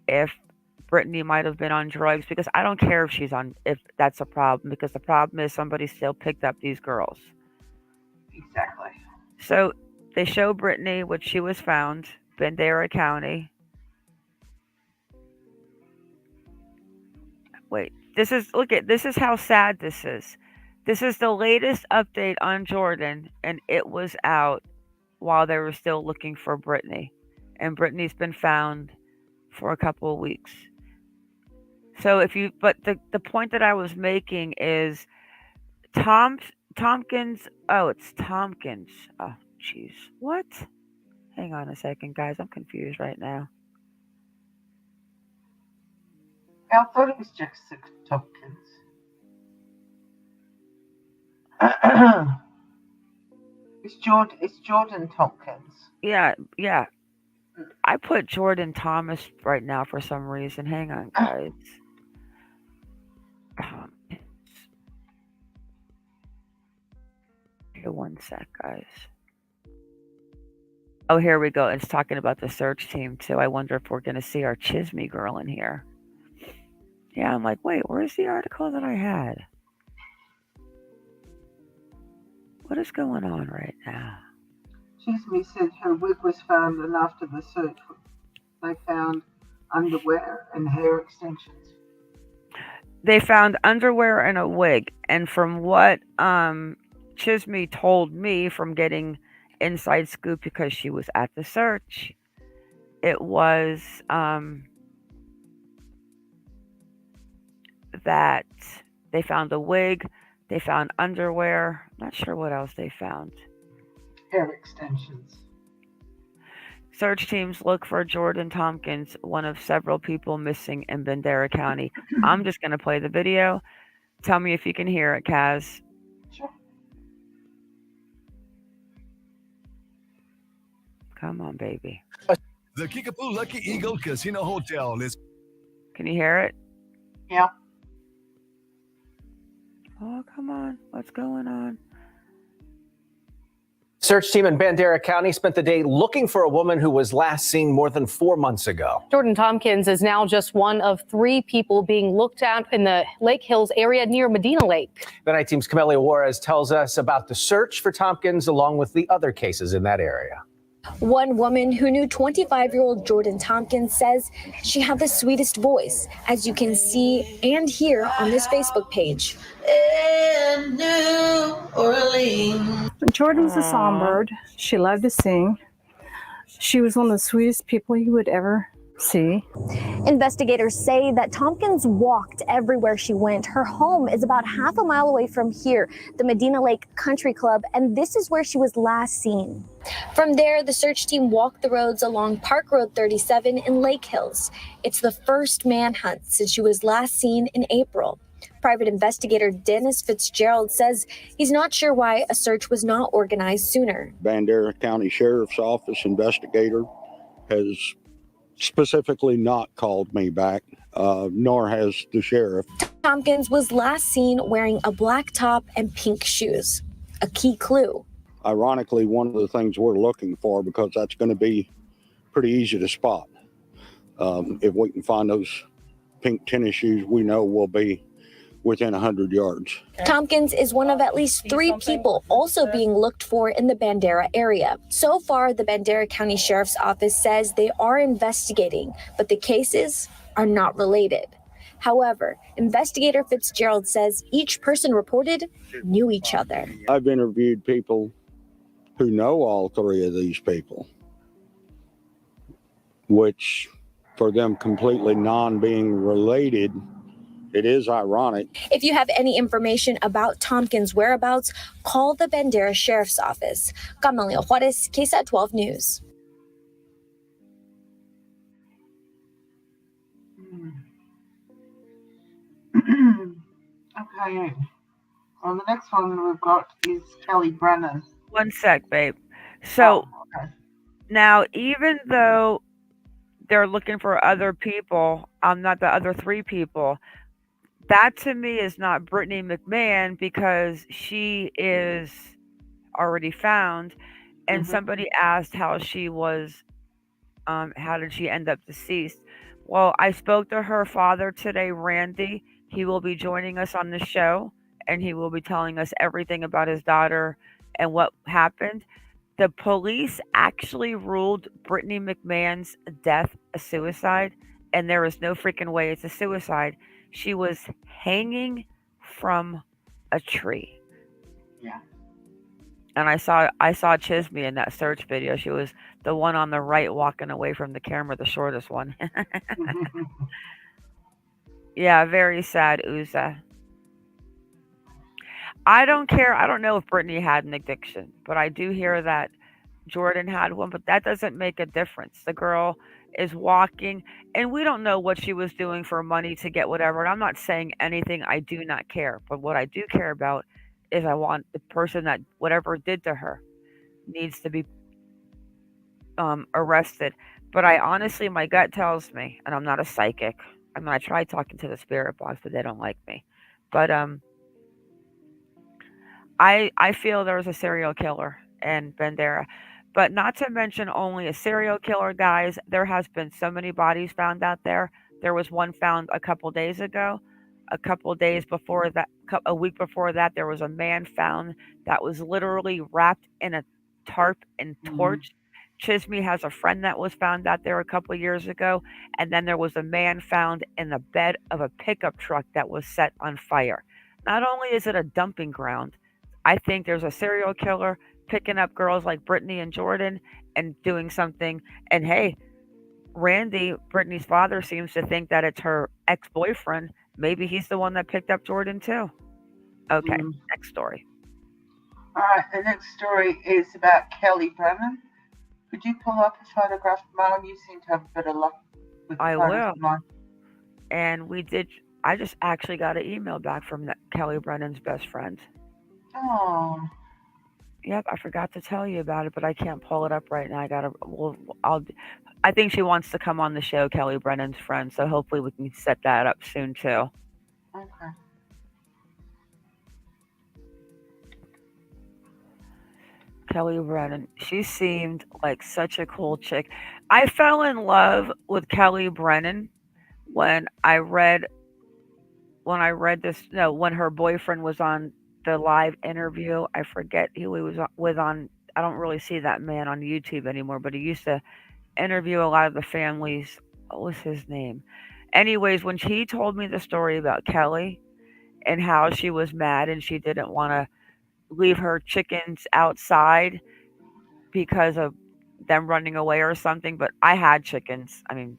if Brittany might have been on drugs, because I don't care if that's a problem, because the problem is somebody still picked up these girls. Exactly. So they show Brittany, which she was found, Bandera County. Wait, this is how sad this is. This is the latest update on Jordan, and it was out while they were still looking for Brittany. And Brittany's been found for a couple of weeks. So but the point that I was making is Tompkins. Oh, it's Tompkins. Oh, jeez. What? Hang on a second, guys. I'm confused right now. I thought it was Jessica Tompkins. It's Jordan Tompkins. Yeah. I put Jordan Thomas right now for some reason. Hang on, guys. Tompkins. Here, one sec, guys. Oh, here we go. It's talking about the search team, too. I wonder if we're going to see our Chisme girl in here. Yeah, I'm like, wait, where's the article that I had? What is going on right now? Chisme said her wig was found, and after the search, they found underwear and hair extensions. They found underwear and a wig. And from what Chisme told me from getting inside scoop, because she was at the search, it was that they found a wig, they found underwear, not sure what else they found. Hair extensions. Search teams look for Jordan Tompkins, one of several people missing in Bandera County. I'm just going to play the video. Tell me if you can hear it, Kaz. Sure. Come on, baby. The Kickapoo Lucky Eagle Casino Hotel is... Can you hear it? Yeah. Oh, come on. What's going on? Search team in Bandera County spent the day looking for a woman who was last seen more than 4 months ago. Jordan Tompkins is now just one of 3 people being looked at in the Lake Hills area near Medina Lake. The night team's Kiely Rodni tells us about the search for Tompkins along with the other cases in that area. One woman who knew 25-year-old Jordan Tompkins says she had the sweetest voice, as you can see and hear on this Facebook page. In New Orleans. Jordan's a songbird. She loved to sing. She was one of the sweetest people you would ever see. Investigators say that Tompkins walked everywhere she went. Her home is about half a mile away from here, the Medina Lake Country Club, and this is where she was last seen. From there, the search team walked the roads along Park Road 37 in Lake Hills. It's the first manhunt since she was last seen in April. Private investigator Dennis Fitzgerald says he's not sure why a search was not organized sooner. Bandera County Sheriff's Office investigator has specifically not called me back, nor has the sheriff. Tompkins was last seen wearing a black top and pink shoes, a key clue. Ironically, one of the things we're looking for, because that's going to be pretty easy to spot. If we can find those pink tennis shoes, we know we'll be within 100 yards. Tompkins is one of at least 3 people also being looked for in the Bandera area. So far, the Bandera County Sheriff's Office says they are investigating, but the cases are not related. However, investigator Fitzgerald says each person reported knew each other. I've interviewed people who know all three of these people, which for them completely non-being related, it is ironic. If you have any information about Tompkins' whereabouts, call the Bandera Sheriff's Office. Camila Juarez, KSAT 12 News. Okay. Well, the next one we've got is Kelly Brennan. One sec, babe. So now, even though they're looking for other people, not the other three people, that to me is not Brittany McMahon because she is already found. And somebody asked how she was, how did she end up deceased? Well, I spoke to her father today, Randy. He will be joining us on the show, and he will be telling us everything about his daughter and what happened. The police actually ruled Brittany McMahon's death a suicide, and there is no freaking way it's a suicide. She was hanging from a tree. Yeah. And I saw Chisme in that search video. She was the one on the right walking away from the camera, the shortest one. Yeah, very sad, Uza. I don't care. I don't know if Brittany had an addiction, but I do hear that Jordan had one, but that doesn't make a difference. The girl is walking, and we don't know what she was doing for money to get whatever. And I'm not saying anything I do not care, but what I do care about is I want the person that whatever did to her needs to be arrested. But I honestly, my gut tells me, and I'm not a psychic. I mean, I tried talking to the spirit box, but they don't like me. But I feel there was a serial killer in Bandera. But not to mention only a serial killer, guys. There has been so many bodies found out there. There was one found a couple days ago. A couple days before that, a week before that, there was a man found that was literally wrapped in a tarp and torch. Chisme has a friend that was found out there a couple years ago. And then there was a man found in the bed of a pickup truck that was set on fire. Not only is it a dumping ground, I think there's a serial killer picking up girls like Brittany and Jordan and doing something. And hey, Randy, Brittany's father, seems to think that it's her ex-boyfriend. Maybe he's the one that picked up Jordan too. Okay, next story. All right, the next story is about Kelly Brennan. Could you pull up a photograph of mine? You seem to have a bit of luck with I photos will. of mine. And we did. I just actually got an email back from Kelly Brennan's best friend. Oh. Yep, I forgot to tell you about it, but I can't pull it up right now. I think she wants to come on the show, Kelly Brennan's friend. So hopefully we can set that up soon too. Okay. Kelly Brennan. She seemed like such a cool chick. I fell in love with Kelly Brennan when I read this. No, when her boyfriend was on the live interview. I forget who he was with on. I don't really see that man on YouTube anymore, but he used to interview a lot of the families. What was his name? Anyways, when he told me the story about Kelly and how she was mad and she didn't want to leave her chickens outside because of them running away or something, but I had chickens. I mean,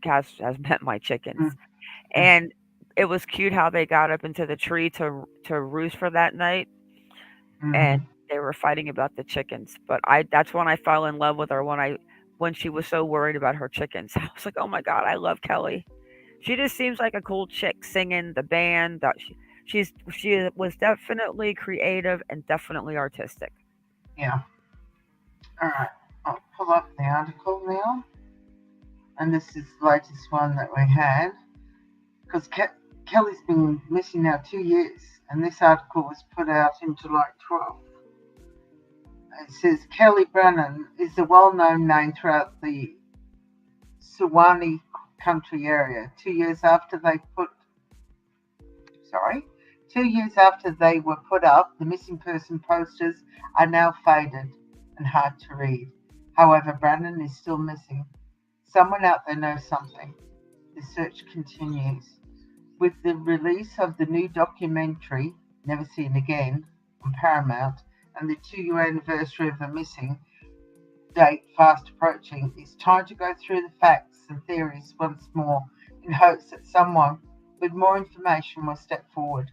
Cass has met my chickens. And it was cute how they got up into the tree to roost for that night. And they were fighting about the chickens. But that's when I fell in love with her, when she was so worried about her chickens. I was like, oh my God, I love Kelly. She just seems like a cool chick singing, the band. She was definitely creative and definitely artistic. Yeah. All right. I'll pull up the article now. And this is the latest one that we had. Because Kelly's been missing now 2 years. And this article was put out in July 12th. It says Kelly Brennan is a well-known name throughout the Suwannee country area. 2 years after they were put up, the missing person posters are now faded and hard to read. However, Brennan is still missing. Someone out there knows something. The search continues. With the release of the new documentary, Never Seen Again, on Paramount, and the 2-year anniversary of the missing date fast approaching, it's time to go through the facts and theories once more in hopes that someone with more information will step forward.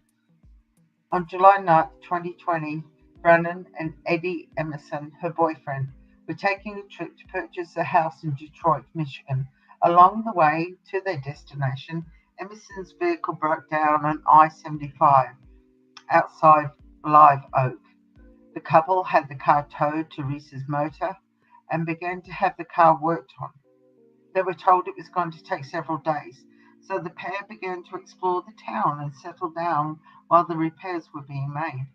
On July 9th, 2020, Brannon and Eddie Emerson, her boyfriend, were taking a trip to purchase a house in Detroit, Michigan. Along the way to their destination, Emerson's vehicle broke down on I-75 outside Live Oak. The couple had the car towed to Reese's Motor and began to have the car worked on. They were told it was going to take several days, so the pair began to explore the town and settle down while the repairs were being made.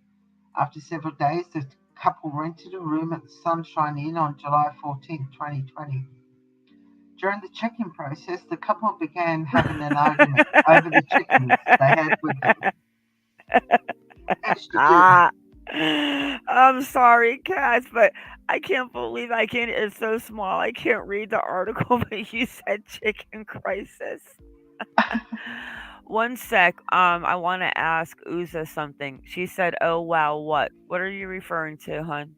After several days, the couple rented a room at the Sunshine Inn on July 14, 2020. During the check-in process, the couple began having an argument over the chickens they had with them. I'm sorry, Cass, but I can't believe it's so small. I can't read the article, but you said chicken crisis. One sec. I want to ask Uza something. She said, "Oh wow, what? What are you referring to, hun?"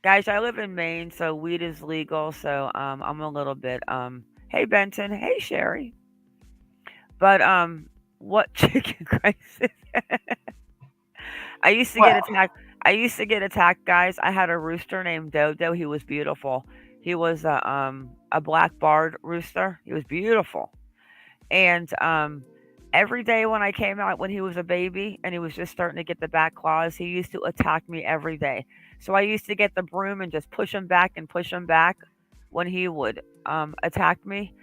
Guys, I live in Maine, so weed is legal. So I'm a little bit Hey Benton, hey Sherry. But what chicken crisis? I used to get attacked, guys. I had a rooster named Dodo. He was beautiful. He was a black barred rooster. He was beautiful. And every day when I came out when he was a baby and he was just starting to get the back claws, he used to attack me every day. So I used to get the broom and just push him back when he would attack me.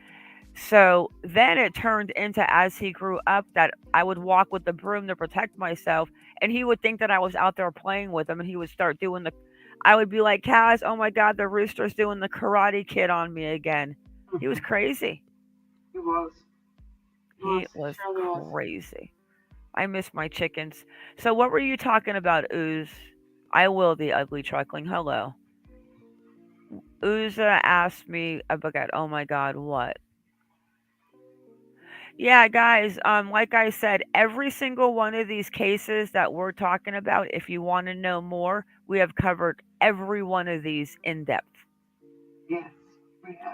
So then it turned into, as he grew up, that I would walk with the broom to protect myself, and he would think that I was out there playing with him, and he would start doing I would be like, Kaz, oh my God, the rooster's doing the Karate Kid on me again. He was crazy. He was. He was crazy. I miss my chickens. So what were you talking about, Ooze? I will, the ugly truckling. Hello. Ooza asked me about, oh my God, what? Yeah, guys, like I said, every single one of these cases that we're talking about, if you want to know more, we have covered every one of these in depth. Yes.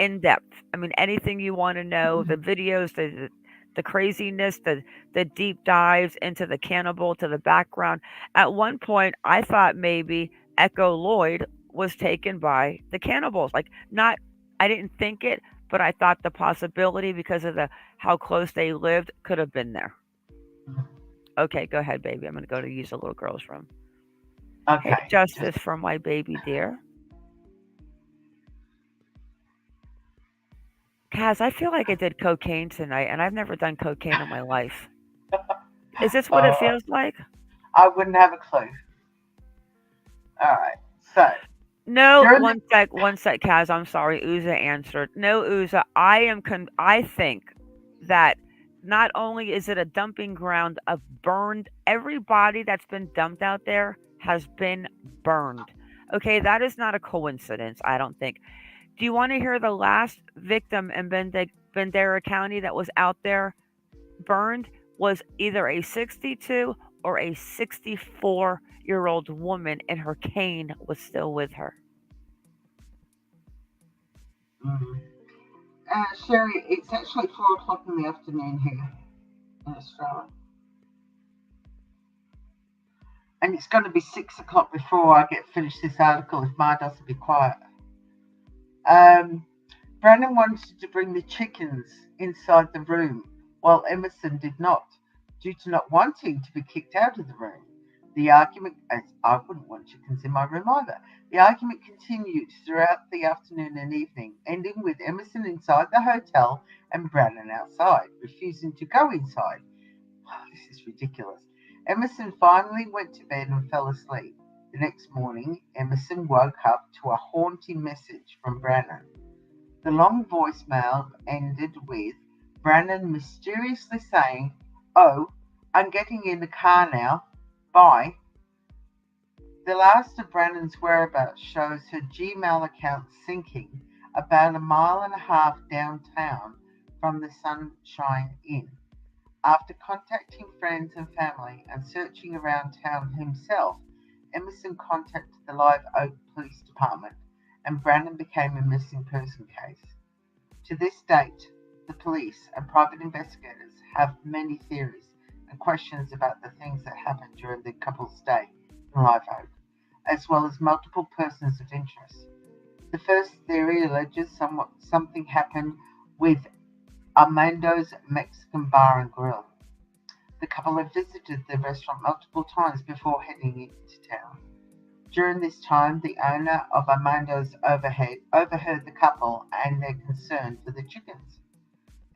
In depth. I mean, anything you want to know, the videos, the craziness, the deep dives into the cannibal, to the background. At one point, I thought maybe Echo Lloyd was taken by the cannibals. I didn't think it, but I thought the possibility, because of how close they lived, could have been there. Okay, go ahead, baby. I'm going to go to use the little girl's room. Okay. Hey, justice for my baby dear. Kaz, I feel like I did cocaine tonight, and I've never done cocaine in my life. Is this what it feels like? I wouldn't have a clue. All right. So. No, one sec, Kaz. I'm sorry. Uza answered. No, Uza. I think that not only is it a dumping ground of burned, every body that's been dumped out there has been burned. Okay, that is not a coincidence, I don't think. Do you want to hear the last victim in Bandera County that was out there burned? Was either a 62 or a 64-year-old woman, and her cane was still with her. Sherry, it's actually 4:00 in the afternoon here in Australia. And it's going to be 6:00 before I get finished this article if Ma doesn't be quiet. Brandon wanted to bring the chickens inside the room, while Emerson did not, due to not wanting to be kicked out of the room. The argument, as I wouldn't want chickens in my room either, the argument continued throughout the afternoon and evening, ending with Emerson inside the hotel and Brandon outside, refusing to go inside. Oh, this is ridiculous. Emerson finally went to bed and fell asleep. The next morning, Emerson woke up to a haunting message from Brandon. The long voicemail ended with Brandon mysteriously saying, "Oh, I'm getting in the car now. Bye." The last of Brandon's whereabouts shows her Gmail account sinking about 1.5 miles downtown from the Sunshine Inn. After contacting friends and family and searching around town himself, Emerson contacted the Live Oak Police Department, and Brannon became a missing person case. To this date, the police and private investigators have many theories and questions about the things that happened during the couple's stay in Live Oak, as well as multiple persons of interest. The first theory alleges something happened with Armando's Mexican Bar and Grill. The couple had visited the restaurant multiple times before heading into town. During this time, the owner of Armando's overheard the couple and their concern for the chickens.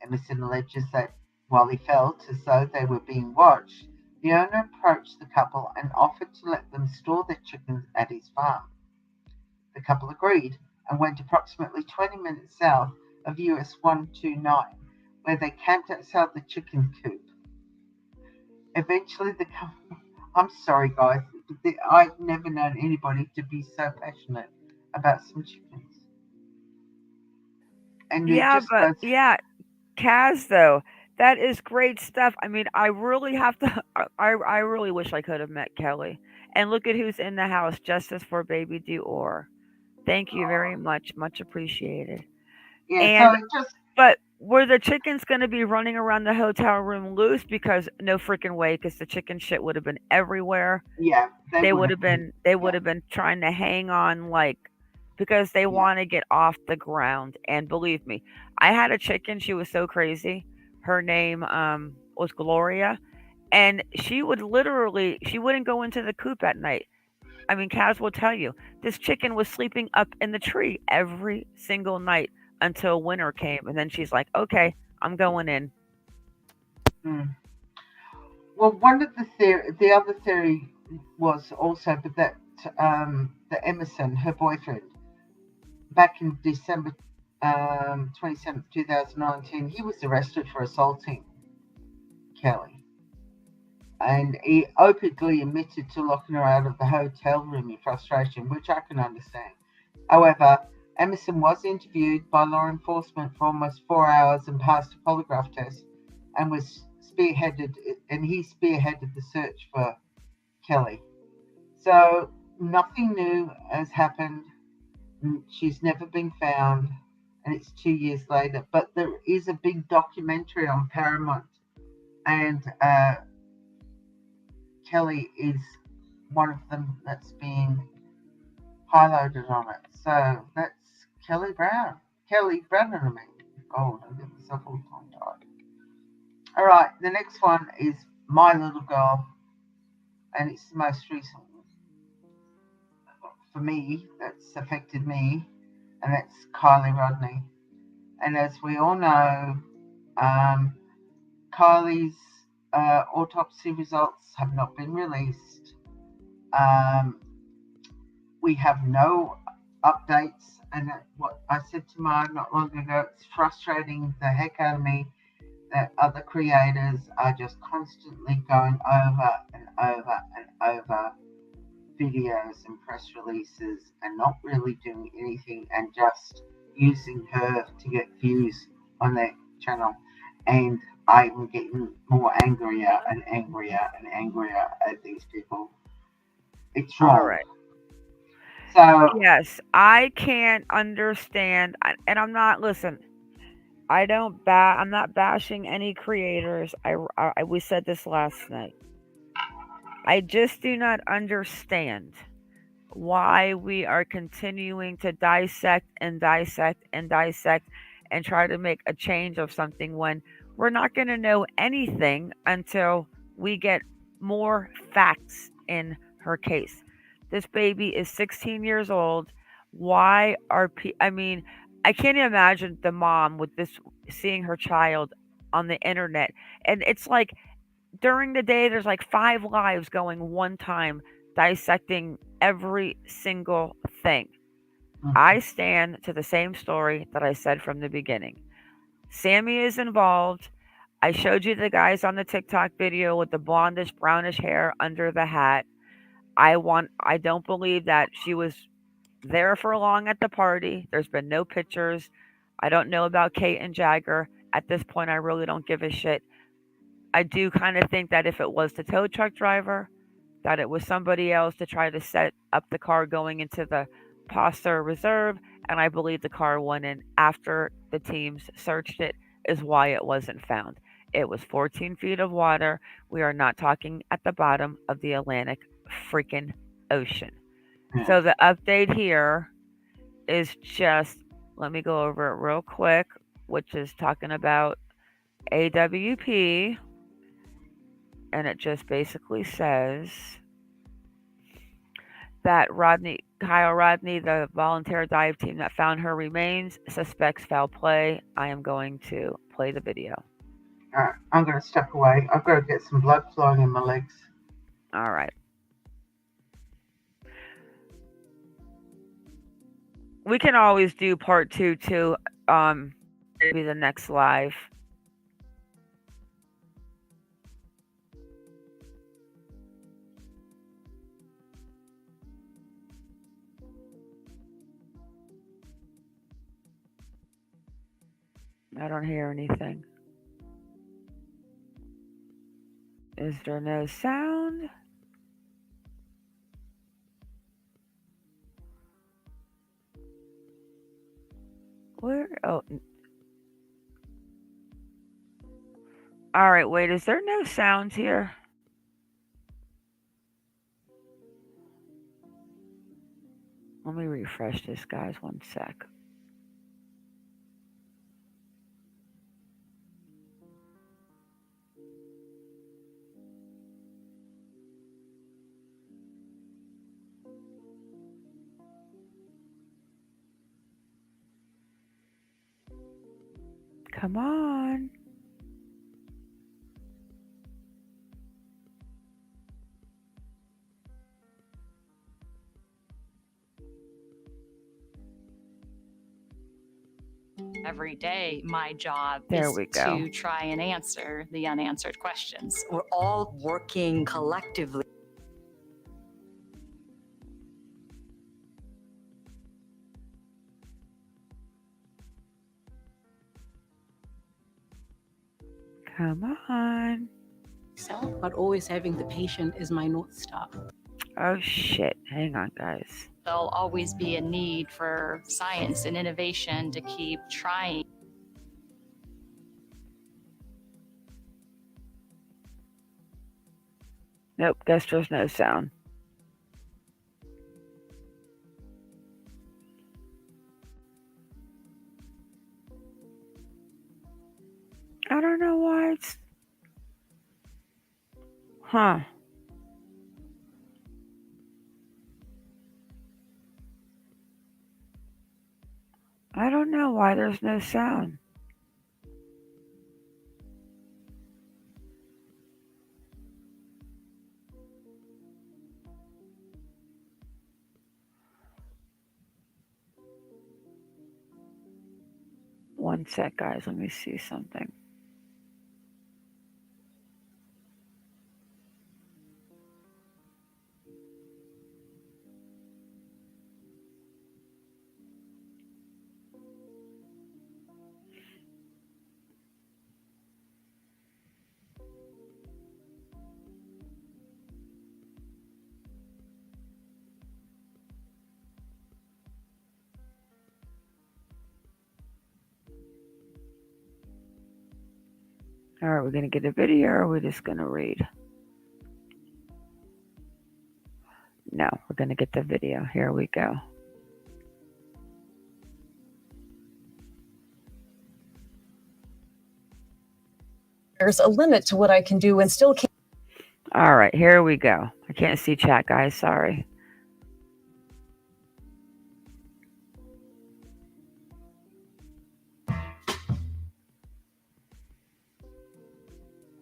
Emerson alleges that while he felt as though they were being watched, the owner approached the couple and offered to let them store their chickens at his farm. The couple agreed and went approximately 20 minutes south of US 129, where they camped outside the chicken coop. Eventually, the couple... I'm sorry, guys. I've never known anybody to be so passionate about some chickens. And Yeah, but yeah, Kaz though, that is great stuff. I mean, I really have to. I really wish I could have met Kelly. And look at who's in the house, justice for baby Deorr. Thank you very much appreciated. Yeah, And so it just... but were the chickens going to be running around the hotel room loose? Because no freaking way, because the chicken shit would have been everywhere. Yeah, they would have been. They would have been trying to hang on because they want to get off the ground. And believe me, I had a chicken. She was so crazy. Her name was Gloria, and she wouldn't go into the coop at night. I mean, Kaz will tell you this chicken was sleeping up in the tree every single night until winter came, and then she's like, "Okay, I'm going in." Well, one of the other theory was also that Emerson, her boyfriend, back in December 27th, 2019, he was arrested for assaulting Kelly, and he openly admitted to locking her out of the hotel room in frustration, which I can understand. However, Emerson was interviewed by law enforcement for almost 4 hours and passed a polygraph test, and he spearheaded the search for Kelly. So nothing new has happened. She's never been found, and it's 2 years later. But there is a big documentary on Paramount, and Kelly is one of them that's being highlighted on it. So that's Kyely Rodni, I mean. God, I get myself all tongue-tied. All right, the next one is My Little Girl, and it's the most recent one for me that's affected me, and that's Kylie Rodni. And as we all know, Kylie's autopsy results have not been released. We have no updates, and what I said to Mark not long ago, it's frustrating the heck out of me that other creators are just constantly going over and over and over videos and press releases and not really doing anything and just using her to get views on their channel. And I'm getting more angrier and angrier and angrier at these people. It's wrong. All right. So yes, I can't understand, and I'm not. Listen, I'm not bashing any creators. We said this last night. I just do not understand why we are continuing to dissect and dissect and dissect and try to make a change of something when we're not going to know anything until we get more facts in her case. This baby is 16 years old. Why are I mean, I can't imagine the mom with this seeing her child on the internet, and it's like during the day there's like 5 lives going one time dissecting every single thing. I stand to the same story that I said from the beginning. Sammy is involved. I showed you the guys on the TikTok video with the blondish brownish hair under the hat. I don't believe that she was there for long at the party. There's been no pictures. I don't know about Kate and Jagger. At this point, I really don't give a shit. I do kind of think that if it was the tow truck driver, that it was somebody else to try to set up the car going into the Passer Reserve, and I believe the car went in after the teams searched it, is why it wasn't found. It was 14 feet of water. We are not talking at the bottom of the Atlantic freaking Ocean. So the update here is just, let me go over it real quick, which is talking about AWP, and it just basically says that Kylie Rodni, the volunteer dive team that found her remains, suspects foul play. I am going to play the video. All right, I'm going to step away. I've got to get some blood flowing in my legs. All right. We can always do part 2 too. Maybe the next live. I don't hear anything. Is there no sound? Where? Oh. All right, wait. Is there no sound here? Let me refresh this, guys. One sec. Come on. Every day, my job There is we go. to try and answer the unanswered questions. We're all working collectively. Come on. But always having the patient is my North Star. Oh, shit. Hang on, guys. There'll always be a need for science and innovation to keep trying. Nope, guess there's no sound. I don't know why it's... Huh. I don't know why there's no sound. One sec, guys. Let me see something. All right, we're going to get a video, or are we just going to read? No, we're going to get the video. Here we go. There's a limit to what I can do and still can't. All right, here we go. I can't see chat, guys. Sorry.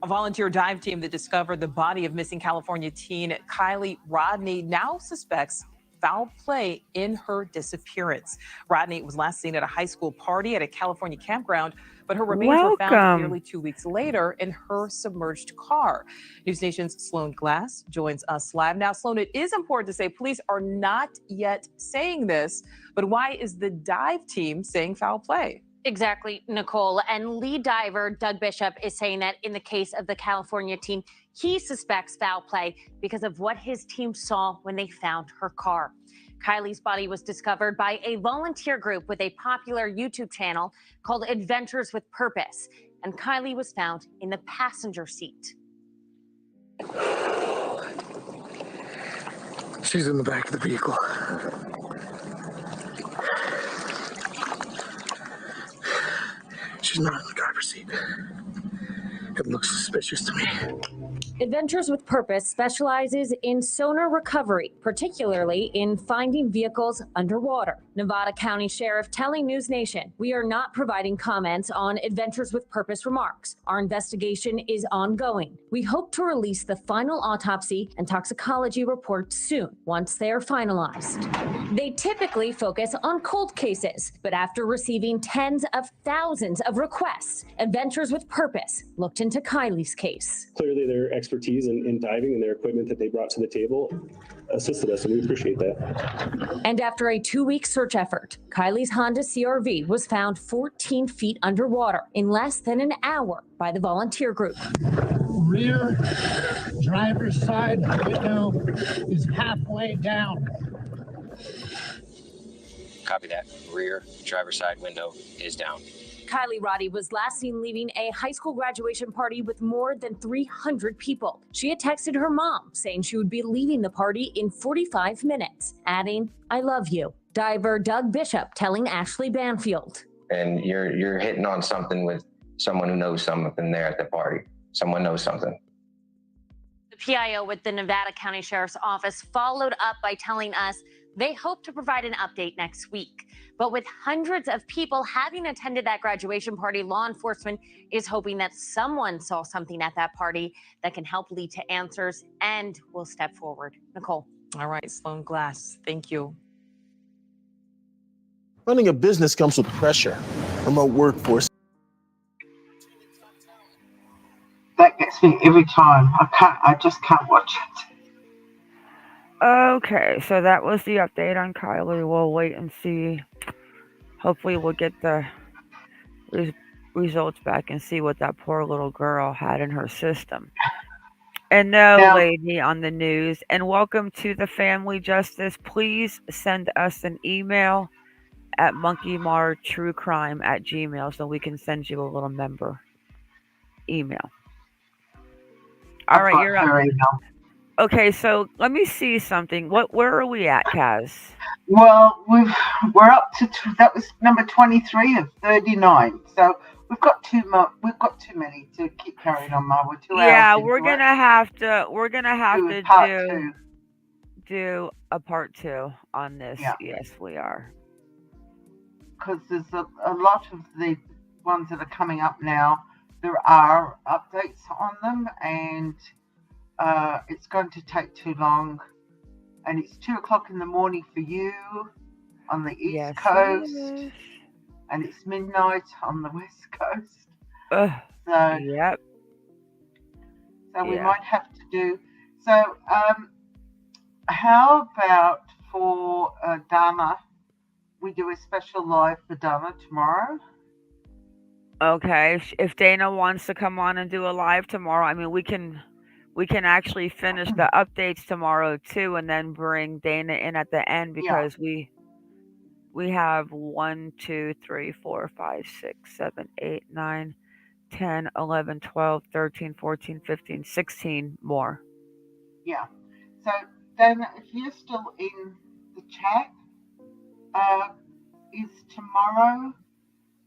A volunteer dive team that discovered the body of missing California teen Kylie Rodni now suspects foul play in her disappearance. Rodni was last seen at a high school party at a California campground, but her remains were found nearly 2 weeks later in her submerged car. News Nation's Sloan Glass joins us live. Now, Sloan, it is important to say police are not yet saying this, but why is the dive team saying foul play? Exactly, Nicole. And lead diver Doug Bishop is saying that in the case of the California teen, he suspects foul play because of what his team saw when they found her car. Kylie's body was discovered by a volunteer group with a popular YouTube channel called Adventures with Purpose. And Kylie was found in the passenger seat. She's in the back of the vehicle. She's not in the driver's seat. It looks suspicious to me. Adventures with Purpose specializes in sonar recovery, particularly in finding vehicles underwater. Nevada County Sheriff telling News Nation, "We are not providing comments on Adventures with Purpose remarks. Our investigation is ongoing. We hope to release the final autopsy and toxicology report soon, once they are finalized." They typically focus on cold cases, but after receiving tens of thousands of requests, Adventures with Purpose looked into Kylie's case. Clearly, their expertise in diving and their equipment that they brought to the table assisted us, and we appreciate that. And after a 2-week search effort, Kylie's Honda CR-V was found 14 feet underwater in less than an hour by the volunteer group. Rear driver's side window is halfway down. Copy that. Rear driver's side window is down. Kylie Rodney was last seen leaving a high school graduation party with more than 300 people. She had texted her mom saying she would be leaving the party in 45 minutes, adding, "I love you." Diver Doug Bishop telling Ashley Banfield. And you're hitting on something with someone who knows something there at the party. Someone knows something. The PIO with the Nevada County Sheriff's Office followed up by telling us they hope to provide an update next week. But with hundreds of people having attended that graduation party, law enforcement is hoping that someone saw something at that party that can help lead to answers and will step forward. Nicole. All right, Sloan Glass, thank you. Running a business comes with pressure. Remote workforce. That gets me every time. I just can't watch it. Okay, so that was the update on Kylie. We'll wait and see. Hopefully we'll get the results back and see what that poor little girl had in her system. And no lady on the news. And welcome to the Family Justice. Please send us an email at monkeymartruecrime@gmail.com so we can send you a little member email. All right, you're up. Okay, so let me see something. Where are we at, Kaz? Well, we're up to that was number 23 of 39. So we've got too much. We've got too many to keep carrying on. We're 2 hours. Yeah, we're gonna have to do a part 2 on this. Yeah. Yes, we are. Because there's a lot of the ones that are coming up now. There are updates on them, and it's going to take too long. And it's 2:00 in the morning for you on the East Coast, and it's midnight on the West Coast. Yep. So we might have to do. So, how about for Dana? We do a special live for Dana tomorrow. Okay, if Dana wants to come on and do a live tomorrow, I mean, we can actually finish the updates tomorrow too, and then bring Dana in at the end because we have 1, 2, 3, 4, 5, 6, 7, 8, 9, 10, 11, 12, 13, 14, 15, 16 more. Yeah. So Dana, if you're still in the chat, is tomorrow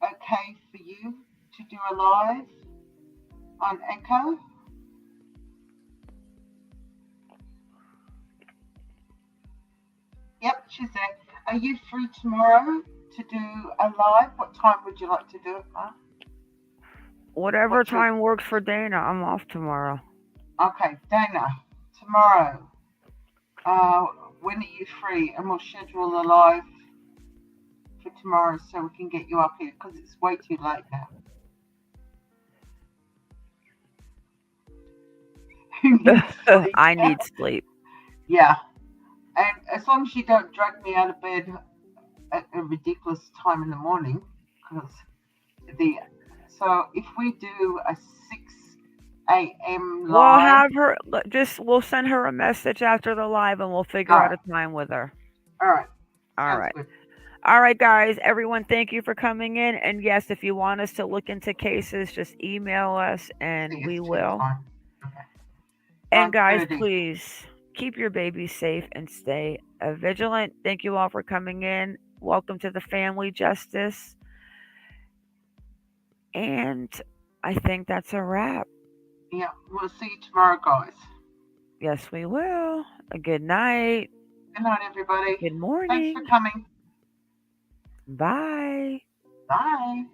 okay for you to do a live on Echo? Yep, she's there. Are you free tomorrow to do a live? What time would you like to do it, Ma? Whatever time works for Dana. I'm off tomorrow. Okay, Dana, tomorrow. When are you free? And we'll schedule a live for tomorrow so we can get you up here because it's way too late now. I need sleep. Yeah. And as long as you don't drag me out of bed at a ridiculous time in the morning, because So if we do a 6 a.m. We'll live, have her. We'll send her a message after the live, and we'll figure out a time with her. all right. All Sounds right. good. All right, guys. Everyone, thank you for coming in. And yes, if you want us to look into cases, just email us, and we will. And guys, please keep your babies safe and stay vigilant. Thank you all for coming in. Welcome to the family, Justice. And I think that's a wrap. Yeah, we'll see you tomorrow, guys. Yes, we will. A good night. Good night, everybody. Good morning. Thanks for coming. Bye. Bye.